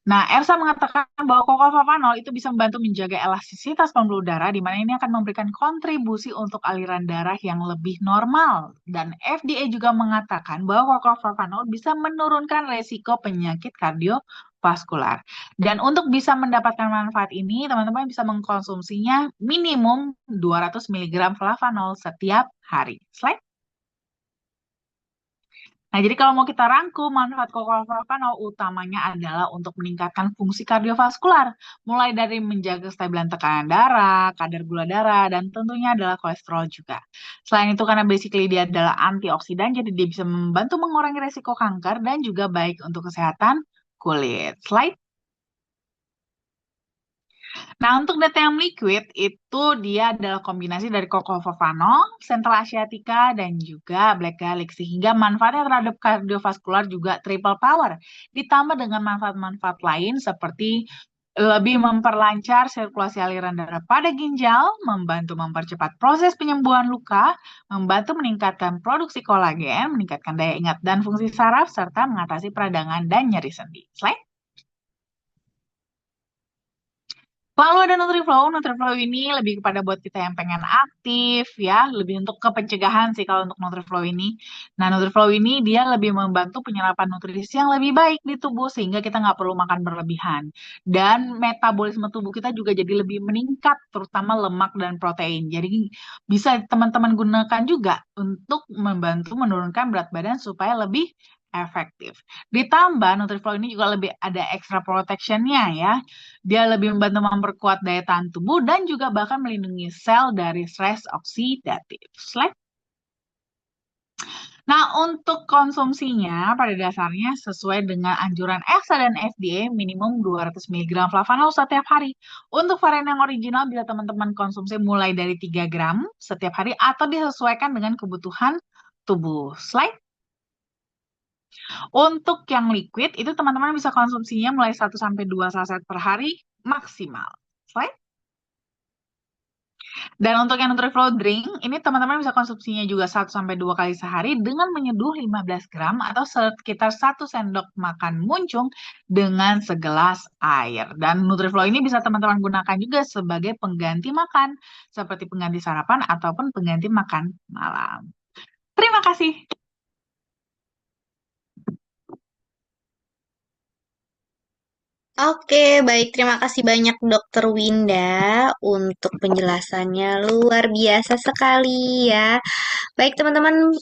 Nah, EFSA mengatakan bahwa kokofavanol itu bisa membantu menjaga elastisitas pembuluh darah, di mana ini akan memberikan kontribusi untuk aliran darah yang lebih normal. Dan FDA juga mengatakan bahwa kokofavanol bisa menurunkan resiko penyakit kardiovaskular. Dan untuk bisa mendapatkan manfaat ini, teman-teman bisa mengkonsumsinya minimum 200 mg flavanol setiap hari. Slide. Nah, jadi kalau mau kita rangkum, manfaat kokoa utamanya adalah untuk meningkatkan fungsi kardiovaskular, mulai dari menjaga kestabilan tekanan darah, kadar gula darah, dan tentunya adalah kolesterol juga. Selain itu, karena basically dia adalah antioksidan, jadi dia bisa membantu mengurangi resiko kanker dan juga baik untuk kesehatan kulit. Slide. Nah, untuk DTM liquid itu dia adalah kombinasi dari Cocovavanol, Central Asiatica, dan juga Black Garlic. Sehingga manfaatnya terhadap kardiovaskular juga triple power. Ditambah dengan manfaat-manfaat lain seperti lebih memperlancar sirkulasi aliran darah pada ginjal, membantu mempercepat proses penyembuhan luka, membantu meningkatkan produksi kolagen, meningkatkan daya ingat dan fungsi saraf, serta mengatasi peradangan dan nyeri sendi. Slide. Lalu ada Nutriflow. Nutriflow ini lebih kepada buat kita yang pengen aktif ya, lebih untuk ke pencegahan sih kalau untuk Nutriflow ini. Nah, Nutriflow ini dia lebih membantu penyerapan nutrisi yang lebih baik di tubuh sehingga kita nggak perlu makan berlebihan. Dan metabolisme tubuh kita juga jadi lebih meningkat, terutama lemak dan protein. Jadi bisa teman-teman gunakan juga untuk membantu menurunkan berat badan supaya lebih efektif. Ditambah Nutriflow ini juga lebih ada extra protection-nya ya. Dia lebih membantu memperkuat daya tahan tubuh dan juga bahkan melindungi sel dari stres oksidatif. Slide. Nah, untuk konsumsinya pada dasarnya sesuai dengan anjuran EFSA dan FDA minimum 200 mg flavanol setiap hari. Untuk varian yang original bila teman-teman konsumsi mulai dari 3 gram setiap hari atau disesuaikan dengan kebutuhan tubuh. Slide. Untuk yang liquid itu teman-teman bisa konsumsinya mulai 1 sampai 2 saset per hari maksimal. Slide. Dan untuk yang Nutriflow drink, ini teman-teman bisa konsumsinya juga 1 sampai 2 kali sehari dengan menyeduh 15 gram atau sekitar 1 sendok makan muncung dengan segelas air. Dan Nutriflow ini bisa teman-teman gunakan juga sebagai pengganti makan, seperti pengganti sarapan ataupun pengganti makan malam. Terima kasih. Oke, baik. Terima kasih banyak Dokter Winda untuk penjelasannya. Luar biasa sekali ya. Baik, teman-teman,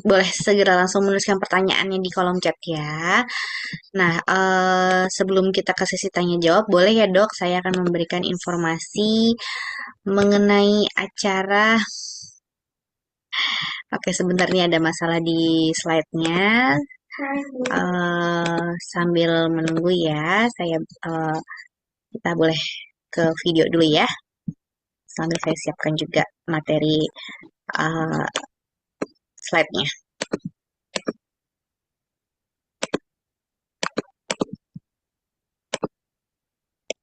boleh segera langsung menuliskan pertanyaannya di kolom chat ya. Nah, sebelum kita ke sesi tanya jawab, boleh ya Dok, saya akan memberikan informasi mengenai acara. Oke, sebentar nih ada masalah di slide-nya. Sambil menunggu ya, kita boleh ke video dulu ya. Sambil saya siapkan juga materi uh, slide-nya.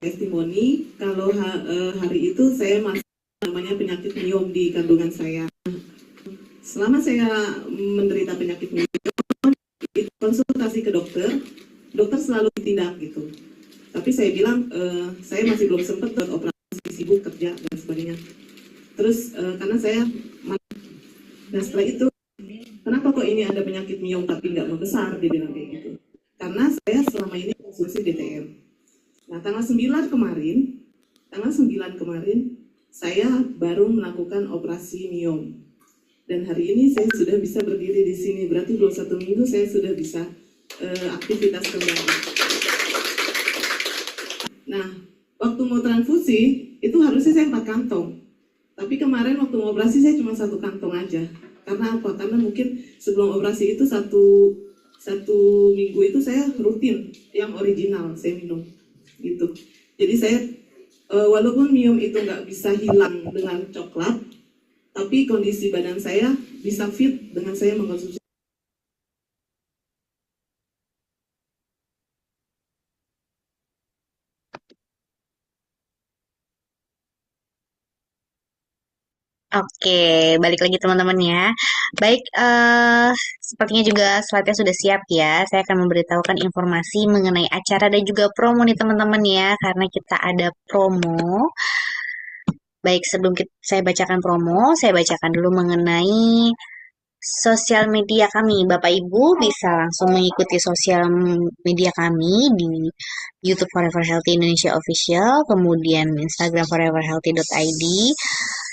Testimoni kalau hari itu saya masih namanya penyakit myom di kandungan saya. Selama saya menderita penyakit myom, konsultasi ke dokter, dokter selalu ditindak gitu. Tapi saya bilang saya masih belum sempat buat operasi, sibuk kerja dan sebagainya. Terus karena saya, dan setelah itu, kenapa kok ini ada penyakit myom tapi nggak membesar, dibilang kayak gitu. Karena saya selama ini konsumsi DTM. Nah, tanggal 9 kemarin, saya baru melakukan operasi myom. Dan hari ini saya sudah bisa berdiri di sini. Berarti belum 1 minggu saya sudah bisa aktivitas kembali. Nah, waktu mau transfusi, itu harusnya saya 4 kantong. Tapi kemarin waktu mau operasi saya cuma 1 kantong aja. Karena apa? Karena mungkin sebelum operasi itu satu minggu itu saya rutin yang original saya minum. Gitu. Jadi saya walaupun myom itu nggak bisa hilang dengan coklat, tapi kondisi badan saya bisa fit dengan saya mengkonsumsi. Oke, balik lagi teman-teman ya. Baik, sepertinya juga slide-nya sudah siap ya. Saya akan memberitahukan informasi mengenai acara dan juga promo nih teman-teman ya, karena kita ada promo. Baik, sebelum saya bacakan promo, saya bacakan dulu mengenai sosial media kami. Bapak Ibu bisa langsung mengikuti sosial media kami di YouTube Forever Healthy Indonesia Official, kemudian Instagram foreverhealthy.id,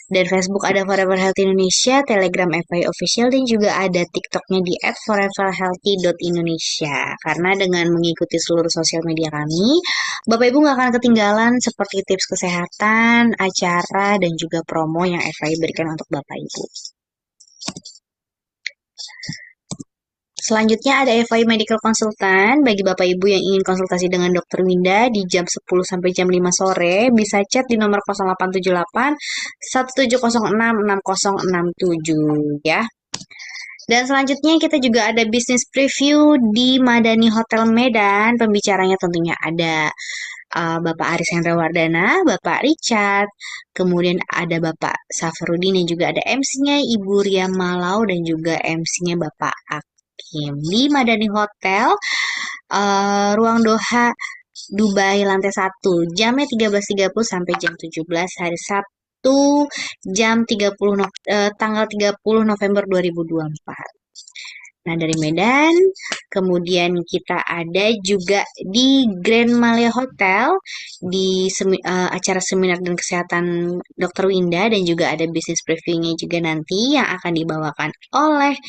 dan Facebook ada Forever Healthy Indonesia, Telegram FI Official, dan juga ada TikToknya di @foreverhealthy.indonesia. Karena dengan mengikuti seluruh sosial media kami, Bapak Ibu nggak akan ketinggalan seperti tips kesehatan, acara, dan juga promo yang FI berikan untuk Bapak Ibu. Selanjutnya ada FI Medical Consultant. Bagi Bapak Ibu yang ingin konsultasi dengan Dokter Winda di jam 10 sampai jam 5 sore, bisa chat di nomor 0878 1706 6067 ya. Dan selanjutnya kita juga ada bisnis preview di Madani Hotel Medan. Pembicaranya tentunya ada Bapak Aris Hendra Wardana, Bapak Richard, kemudian ada Bapak Safarudin, dan juga ada MC-nya Ibu Ria Malau, dan juga MC-nya Bapak Hakim di Madani Hotel, Ruang Doha Dubai lantai 1. Jamnya 13.30 sampai jam 17 hari Sabtu jam 30 tanggal 30 November 2024. Nah, dari Medan, kemudian kita ada juga di Grand Malia Hotel di acara seminar dan kesehatan Dr. Winda dan juga ada bisnis briefingnya juga nanti yang akan dibawakan oleh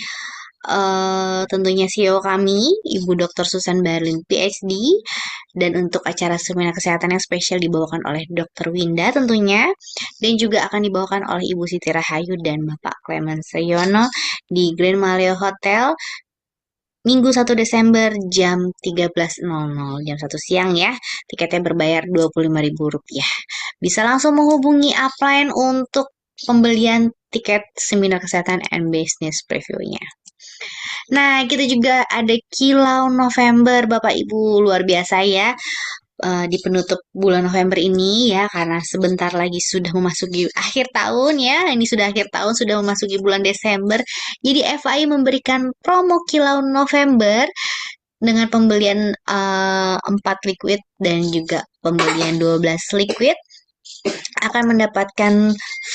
tentunya CEO kami, Ibu Dr. Susan Berlin PhD, dan untuk acara seminar kesehatan yang spesial dibawakan oleh Dr. Winda tentunya, dan juga akan dibawakan oleh Ibu Siti Rahayu dan Bapak Clement Seyono di Grand Maleo Hotel Minggu 1 Desember jam 13.00, jam 1 siang ya. Tiketnya berbayar Rp25.000. Bisa langsung menghubungi upline untuk pembelian tiket seminar kesehatan and business preview-nya. Nah, kita juga ada Kilau November, Bapak Ibu, luar biasa ya. Di penutup bulan November ini ya, karena sebentar lagi sudah memasuki akhir tahun ya. Ini sudah akhir tahun, sudah memasuki bulan Desember. Jadi FAI memberikan promo Kilau November dengan pembelian 4 liquid dan juga pembelian 12 liquid akan mendapatkan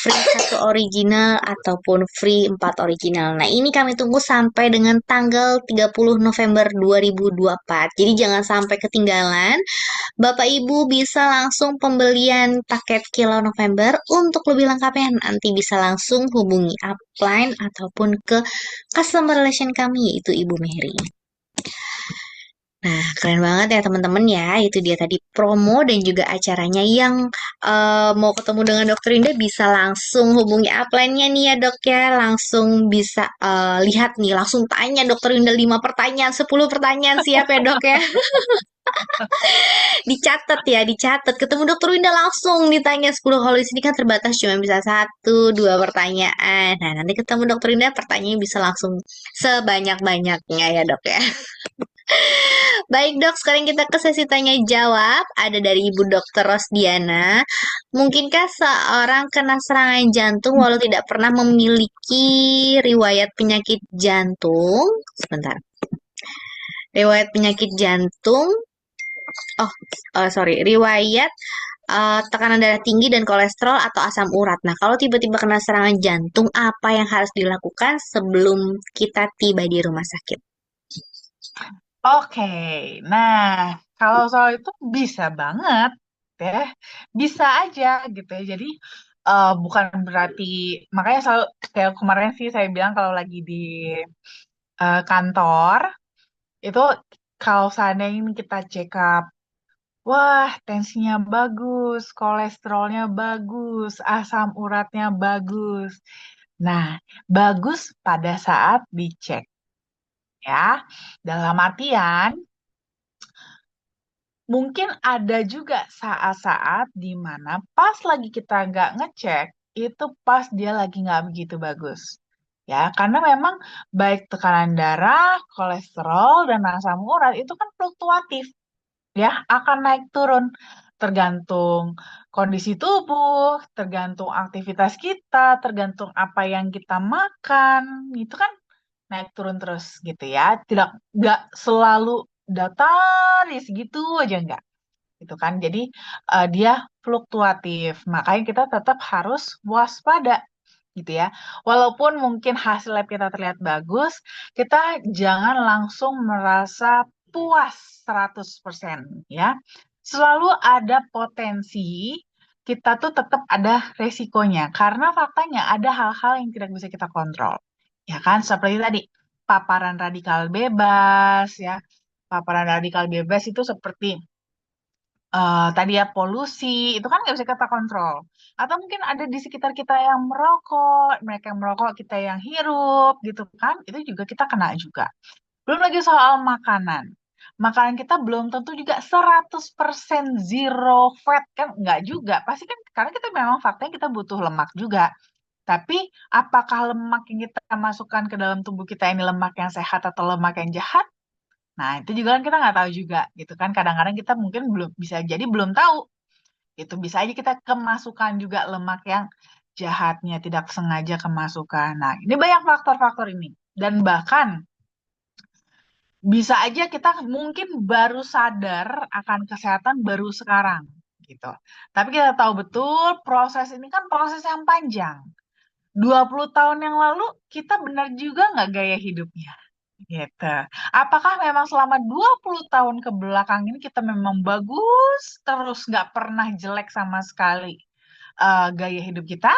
free 1 original ataupun free 4 original. Nah, ini kami tunggu sampai dengan tanggal 30 November 2024. Jadi jangan sampai ketinggalan. Bapak Ibu bisa langsung pembelian paket Kilau November. Untuk lebih lengkapnya nanti bisa langsung hubungi upline ataupun ke customer relation kami yaitu Ibu Mary. Nah, keren banget ya teman-teman ya. Itu dia tadi promo dan juga acaranya yang mau ketemu dengan Dokter Indah bisa langsung hubungi upline-nya nih ya dok ya. Langsung bisa lihat nih, langsung tanya Dokter Indah 5 pertanyaan, 10 pertanyaan siap ya dok ya. Dicatat ya, dicatat. Ketemu Dokter Indah langsung ditanya 10, kalau di sini kan terbatas cuma bisa 1, 2 pertanyaan. Nah, nanti ketemu Dokter Indah pertanyaannya bisa langsung sebanyak-banyaknya ya dok ya. Baik dok, sekarang kita ke sesi tanya jawab. Ada dari Ibu Dokter Rosdiana. Mungkinkah seorang kena serangan jantung walau tidak pernah memiliki riwayat penyakit jantung? Sebentar. Riwayat penyakit jantung. Riwayat tekanan darah tinggi dan kolesterol atau asam urat. Nah, kalau tiba-tiba kena serangan jantung, apa yang harus dilakukan sebelum kita tiba di rumah sakit? Oke, nah kalau soal itu bisa banget ya, bisa aja gitu ya. Jadi bukan berarti, makanya selalu kayak kemarin sih saya bilang kalau lagi di kantor itu kalau seandainya ini kita check up, wah tensinya bagus, kolesterolnya bagus, asam uratnya bagus. Nah, bagus pada saat dicek ya. Dalam artian mungkin ada juga saat-saat di mana pas lagi kita nggak ngecek, itu pas dia lagi nggak begitu bagus. Ya, karena memang baik tekanan darah, kolesterol, dan asam urat itu kan fluktuatif. Ya, akan naik turun. Tergantung kondisi tubuh, tergantung aktivitas kita, tergantung apa yang kita makan. Itu kan naik turun terus gitu ya. Nggak selalu datar ya segitu aja enggak gitu kan. Jadi dia fluktuatif. Makanya kita tetap harus waspada gitu ya. Walaupun mungkin hasil lab kita terlihat bagus, kita jangan langsung merasa puas 100% ya. Selalu ada potensi kita tuh tetap ada resikonya karena faktanya ada hal-hal yang tidak bisa kita kontrol. Ya kan, seperti tadi paparan radikal bebas ya. Paparan radikal bebas itu seperti tadi ya polusi itu kan nggak bisa kita kontrol, atau mungkin ada di sekitar kita yang merokok, mereka yang merokok, kita yang hirup gitu kan, itu juga kita kena juga. Belum lagi soal makanan, makanan kita belum tentu juga 100% zero fat kan, nggak juga pasti kan, karena kita memang faktanya kita butuh lemak juga, tapi apakah lemak yang kita masukkan ke dalam tubuh kita ini lemak yang sehat atau lemak yang jahat. Nah, itu juga kan kita nggak tahu juga gitu kan. Kadang-kadang kita mungkin belum bisa jadi belum tahu. Itu bisa aja kita kemasukan juga lemak yang jahatnya tidak sengaja kemasukan. Nah, ini banyak faktor-faktor ini. Dan bahkan bisa aja kita mungkin baru sadar akan kesehatan baru sekarang gitu. Tapi kita tahu betul proses ini kan proses yang panjang. 20 tahun yang lalu kita benar juga nggak gaya hidupnya gitu. Apakah memang selama 20 tahun ke belakang ini kita memang bagus terus nggak pernah jelek sama sekali gaya hidup kita?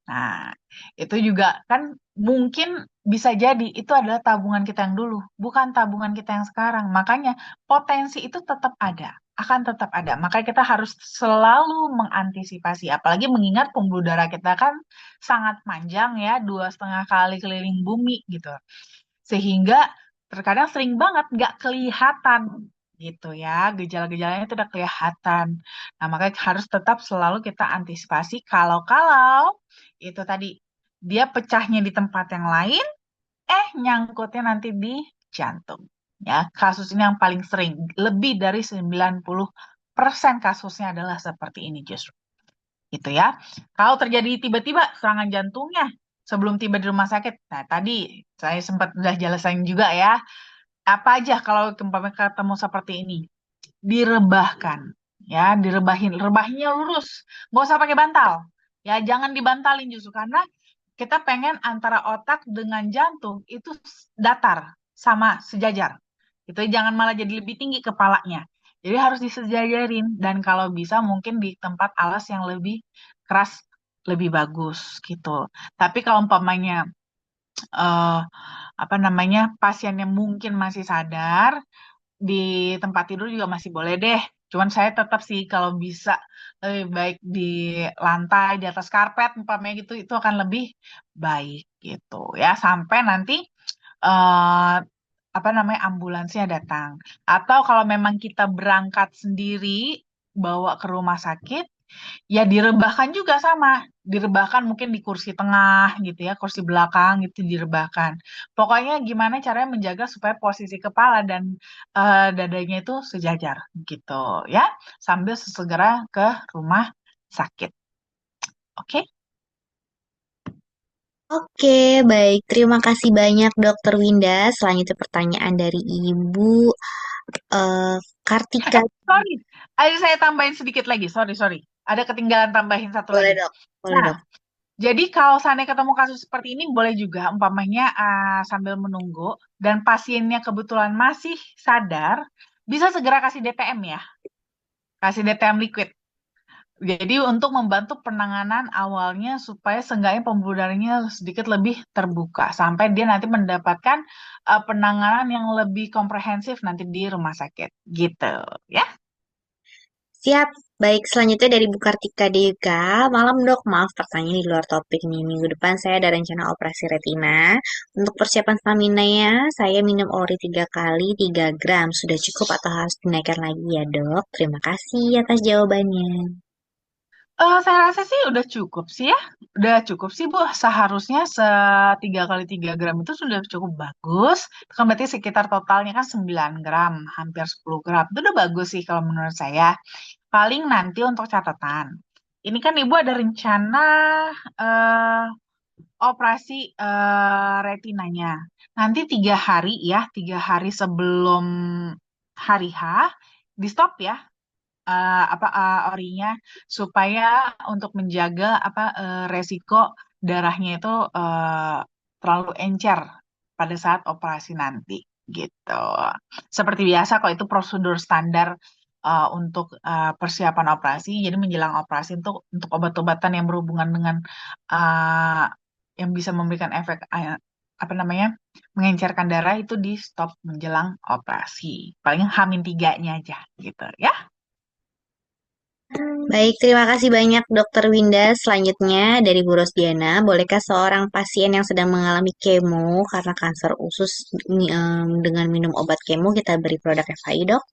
Nah, itu juga kan mungkin bisa jadi itu adalah tabungan kita yang dulu, bukan tabungan kita yang sekarang. Makanya potensi itu tetap ada, akan tetap ada. Makanya kita harus selalu mengantisipasi, apalagi mengingat pembuluh darah kita kan sangat panjang ya, 2,5 kali keliling bumi gitu. Sehingga terkadang sering banget nggak kelihatan gitu ya, gejala-gejalanya itu udah kelihatan. Nah, makanya harus tetap selalu kita antisipasi kalau-kalau itu tadi dia pecahnya di tempat yang lain, nyangkutnya nanti di jantung. Ya, kasus ini yang paling sering, lebih dari 90% kasusnya adalah seperti ini justru. Gitu ya. Kalau terjadi tiba-tiba serangan jantungnya sebelum tiba di rumah sakit. Nah, tadi saya sempat udah jelasin juga ya. Apa aja kalau umpamanya ketemu seperti ini? Direbahkan. Ya, direbahin. Rebahnya lurus. Nggak usah pakai bantal. Ya, jangan dibantalin justru karena kita pengen antara otak dengan jantung itu datar sama sejajar. Itu jangan malah jadi lebih tinggi kepalanya. Jadi harus disejajarin dan kalau bisa mungkin di tempat alas yang lebih keras lebih bagus gitu. Tapi kalau umpamanya eh, apa namanya pasiennya mungkin masih sadar di tempat tidur juga masih boleh deh. Cuman saya tetap sih kalau bisa lebih baik di lantai, di atas karpet, umpamanya gitu, itu akan lebih baik gitu ya. Sampai nanti eh apa namanya ambulansnya datang. Atau kalau memang kita berangkat sendiri bawa ke rumah sakit, ya direbahkan juga sama. Direbahkan mungkin di kursi tengah gitu ya, kursi belakang itu direbahkan. Pokoknya gimana caranya menjaga supaya posisi kepala dan dadanya itu sejajar gitu ya, sambil segera ke rumah sakit. Oke? Oke, baik. Terima kasih banyak Dokter Winda. Selanjutnya pertanyaan dari Ibu eh, Kartika. Sorry, ada saya tambahin sedikit lagi. Sorry, sorry. Ada ketinggalan tambahin satu Boleh lagi. dok, boleh Nah, dok. jadi kalau seandainya ketemu kasus seperti ini, boleh juga umpamanya sambil menunggu dan pasiennya kebetulan masih sadar, bisa segera kasih DTM ya, kasih DTM liquid. Jadi untuk membantu penanganan awalnya supaya seenggaknya pembuluh darahnya sedikit lebih terbuka sampai dia nanti mendapatkan penanganan yang lebih komprehensif nanti di rumah sakit gitu ya. Siap. Baik, selanjutnya dari Bu Kartika Dega. Malam dok, maaf pertanyaan di luar topik nih. Minggu depan saya ada rencana operasi retina. Untuk persiapan stamina-nya, saya minum ori 3 kali 3 gram. Sudah cukup atau harus dinaikkan lagi ya dok? Terima kasih atas jawabannya. Saya rasa sih udah cukup sih ya. Udah cukup sih Bu. Seharusnya 3 kali 3 gram itu sudah cukup bagus. Itu kan berarti sekitar totalnya kan 9 gram, hampir 10 gram. Itu udah bagus sih kalau menurut saya. Paling nanti untuk catatan. Ini kan Ibu ada rencana eh, operasi retinanya. Nanti 3 hari ya, 3 hari sebelum hari H, di stop ya orinya supaya untuk menjaga resiko darahnya itu terlalu encer pada saat operasi nanti gitu. Seperti biasa kok itu prosedur standar untuk persiapan operasi. Jadi menjelang operasi untuk obat-obatan yang berhubungan dengan uh, yang bisa memberikan efek apa namanya mengencerkan darah itu di stop menjelang operasi. Paling H-3-nya aja gitu ya. Baik, terima kasih banyak Dokter Winda. Selanjutnya dari Bu Rosdiana, bolehkah seorang pasien yang sedang mengalami kemo karena kanker usus dengan minum obat kemo kita beri produk FAI dok?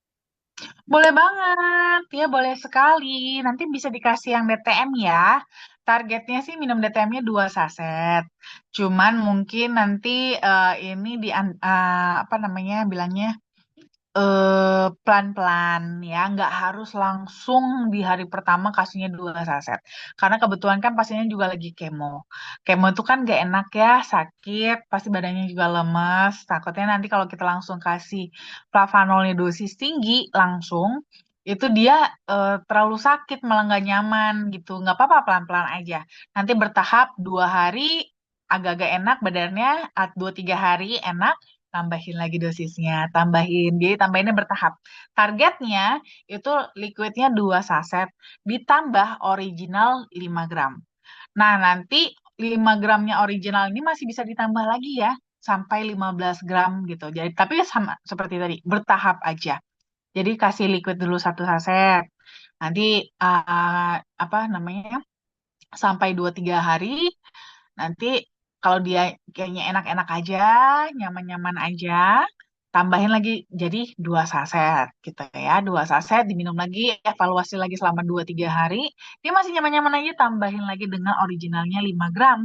Boleh banget, ya boleh sekali. Nanti bisa dikasih yang DTM ya. Targetnya sih minum DTM-nya 2 saset. Cuman mungkin nanti ini apa namanya bilangnya pelan-pelan ya, nggak harus langsung di hari pertama kasihnya 2 saset. Karena kebetulan kan pasiennya juga lagi kemo. Kemo itu kan nggak enak ya, sakit, pasti badannya juga lemes. Takutnya nanti kalau kita langsung kasih flavanolnya dosis tinggi langsung, itu dia terlalu sakit, malah nggak nyaman gitu. Nggak apa-apa, pelan-pelan aja. Nanti bertahap 2 hari agak-agak enak badannya, 2-3 hari enak tambahin lagi dosisnya, jadi tambahinnya bertahap. Targetnya itu liquidnya 2 saset, ditambah original 5 gram. Nah, nanti 5 gramnya original ini masih bisa ditambah lagi ya, sampai 15 gram gitu. Jadi, tapi sama seperti tadi, bertahap aja. Jadi kasih liquid dulu 1 saset. Nanti apa namanya, sampai 2-3 hari. Nanti kalau dia kayaknya enak-enak aja, nyaman-nyaman aja, tambahin lagi jadi 2 saset gitu ya. 2 saset diminum lagi, evaluasi lagi selama 2-3 hari. Dia masih nyaman-nyaman aja, tambahin lagi dengan originalnya 5 gram.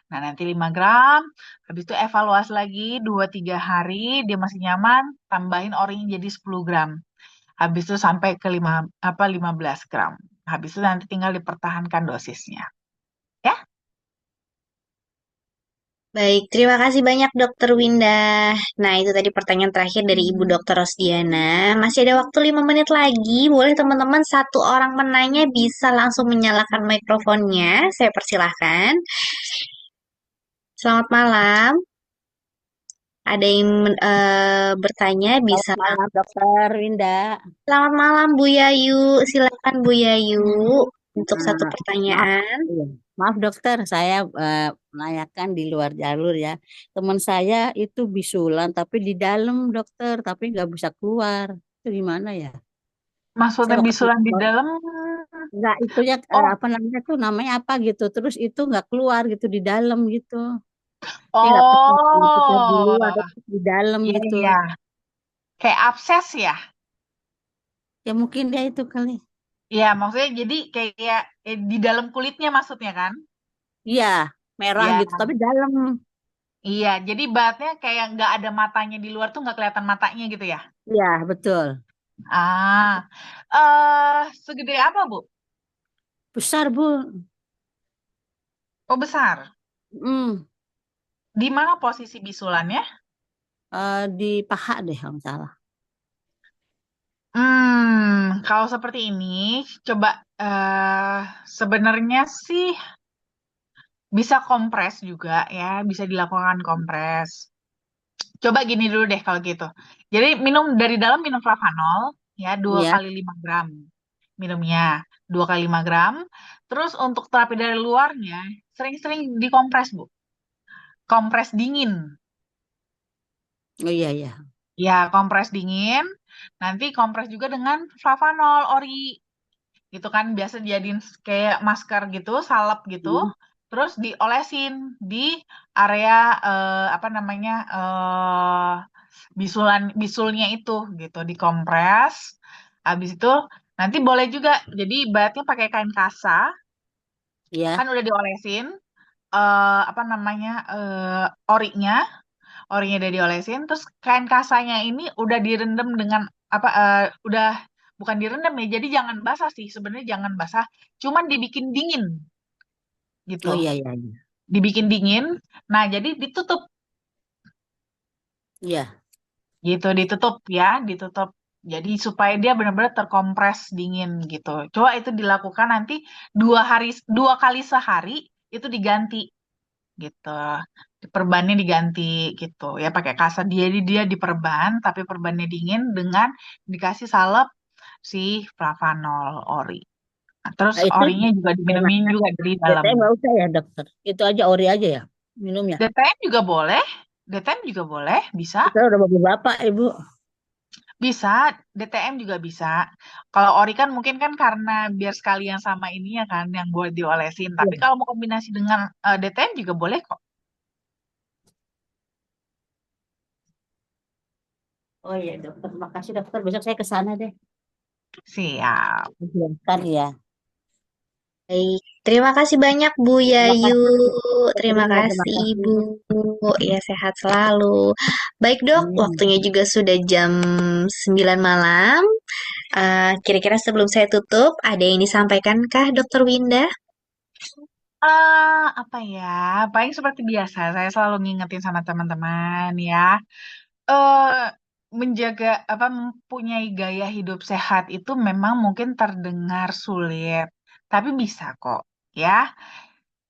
Nah, nanti 5 gram, habis itu evaluasi lagi 2-3 hari, dia masih nyaman, tambahin orinya jadi 10 gram. Habis itu sampai ke 15 gram. Habis itu nanti tinggal dipertahankan dosisnya. Ya. Baik, terima kasih banyak Dokter Winda. Nah, itu tadi pertanyaan terakhir dari Ibu Dokter Rosdiana. Masih ada waktu 5 menit lagi. Boleh teman-teman satu orang penanya bisa langsung menyalakan mikrofonnya. Saya persilahkan. Selamat malam. Ada yang bertanya bisa. Selamat malam, Dokter Winda. Selamat malam Bu Yayu. Silakan Bu Yayu untuk satu Nah, maaf, pertanyaan. iya. Maaf dokter, saya menanyakan di luar jalur ya. Teman saya itu bisulan, tapi di dalam dokter, tapi nggak bisa keluar. Itu gimana ya? Saya Maksudnya waktu bisulan di dalam. nggak itu ya Oh, apa namanya tuh namanya apa gitu. Terus itu nggak keluar gitu di dalam gitu. Dia nggak pernah kita di luar, oh, tapi di dalam iya gitu. iya, kayak abses ya. Ya mungkin dia itu kali. Iya, maksudnya jadi kayak di dalam kulitnya maksudnya kan? Iya, merah Iya, gitu, tapi dalam. iya. Jadi bahatnya kayak nggak ada matanya di luar tuh nggak kelihatan matanya gitu ya? Iya, betul. Ah, segede apa Bu? Besar, Bu. Oh besar. Hmm. Di mana posisi bisulannya? Di paha deh kalau nggak salah. Kalau seperti ini, coba eh sebenarnya sih bisa kompres juga ya, bisa dilakukan kompres. Coba gini dulu deh kalau gitu. Jadi minum dari dalam, minum flavanol ya, dua Iya. kali 5 gram minumnya, 2 kali 5 gram. Terus untuk terapi dari luarnya sering-sering dikompres Bu, kompres dingin. Oh iya iya. Ya kompres dingin. Nanti kompres juga dengan flavanol ori gitu kan, biasa dijadiin kayak masker gitu, salep gitu. Hmm. Terus diolesin di area apa namanya, bisulnya itu gitu, dikompres. Habis itu nanti boleh juga jadi bahatnya pakai kain kasa, kan Iya. udah diolesin apa namanya, orinya orinya udah diolesin, terus kain kasanya ini udah direndam dengan apa, udah bukan direndam ya, jadi jangan basah sih sebenarnya, jangan basah, cuman dibikin dingin gitu, Oh iya iya iya. dibikin dingin. Nah jadi ditutup Iya. gitu, ditutup ya, ditutup. Jadi supaya dia benar-benar terkompres dingin gitu. Coba itu dilakukan nanti 2 hari, 2 kali sehari itu diganti gitu. Perbannya diganti gitu ya, pakai kasar, dia diperban tapi perbannya dingin dengan dikasih salep si flavanol ori. Nah, terus Nah, itu orinya juga diminumin enaknya juga dari dalam. DTM nggak usah ya dokter. Itu aja ori aja ya minumnya. DTM juga boleh, DTM juga boleh, bisa. Kita udah bapak-bapak ibu. Bisa, DTM juga bisa. Kalau ori kan mungkin kan karena biar sekalian sama ininya kan yang buat diolesin. Tapi Iya. kalau mau kombinasi dengan DTM juga boleh kok. Oh iya dokter. Makasih dokter. Besok saya ke sana deh. Siap. Silakan ya. Baik, terima kasih banyak Bu Terima Yayu. kasih. Terima Terima kasih kasih. Ibu. Ya, sehat selalu. Baik dok, waktunya juga sudah jam 9 malam. Kira-kira sebelum saya tutup, ada yang disampaikan kah Dokter Winda? Apa ya? Paling seperti biasa, saya selalu ngingetin sama teman-teman ya. eh Menjaga apa mempunyai gaya hidup sehat itu memang mungkin terdengar sulit, tapi bisa kok ya.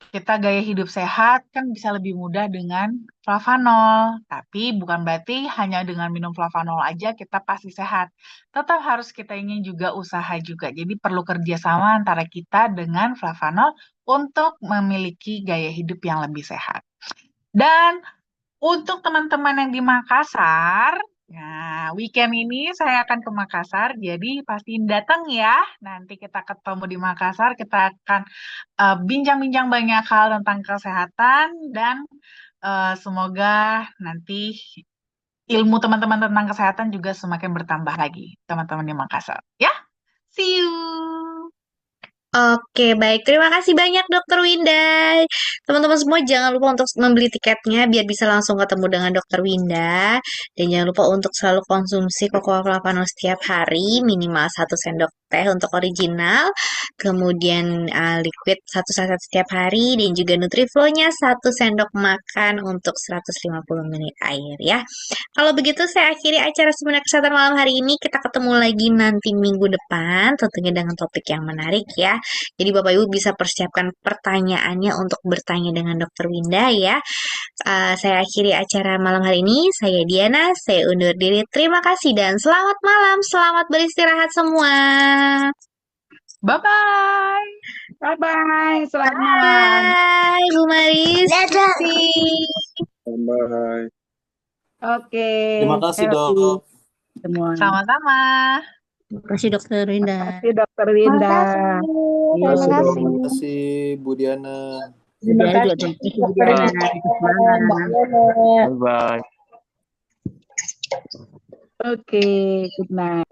Kita gaya hidup sehat kan bisa lebih mudah dengan flavanol, tapi bukan berarti hanya dengan minum flavanol aja kita pasti sehat. Tetap harus kita ingin juga usaha juga. Jadi perlu kerjasama antara kita dengan flavanol untuk memiliki gaya hidup yang lebih sehat. Dan untuk teman-teman yang di Makassar, nah weekend ini saya akan ke Makassar, jadi pastiin datang ya. Nanti kita ketemu di Makassar, kita akan bincang-bincang banyak hal tentang kesehatan dan semoga nanti ilmu teman-teman tentang kesehatan juga semakin bertambah lagi, teman-teman di Makassar. Ya, see you. Oke, baik. Terima kasih banyak Dokter Winda. Teman-teman semua jangan lupa untuk membeli tiketnya biar bisa langsung ketemu dengan Dokter Winda. Dan jangan lupa untuk selalu konsumsi Cocoa Flavanol setiap hari, minimal 1 sendok teh untuk original. Kemudian liquid 1 saset setiap hari dan juga Nutriflow-nya 1 sendok makan untuk 150 ml air ya. Kalau begitu saya akhiri acara Seminar Kesehatan malam hari ini. Kita ketemu lagi nanti minggu depan tentunya dengan topik yang menarik ya. Jadi Bapak Ibu bisa persiapkan pertanyaannya untuk bertanya dengan Dokter Winda ya. Saya akhiri acara malam hari ini. Saya Diana, saya undur diri. Terima kasih dan selamat malam. Selamat beristirahat semua. Bye-bye. Bye-bye. Selamat malam. Bye, Bu Maris. Dadah. Bye. Oke. Terima kasih, Happy Dok. semua. Sama-sama. Terima kasih Dokter Terima Winda. kasih Dokter Winda. Iya, Terima Terima kasih, Dok. kasih. Terima kasih, Bu Diana. Terima Biar juga kasih terima kasih Dokter Diana. Winda, Semangat. Mbak Lene. Bye-bye. Oke, good night.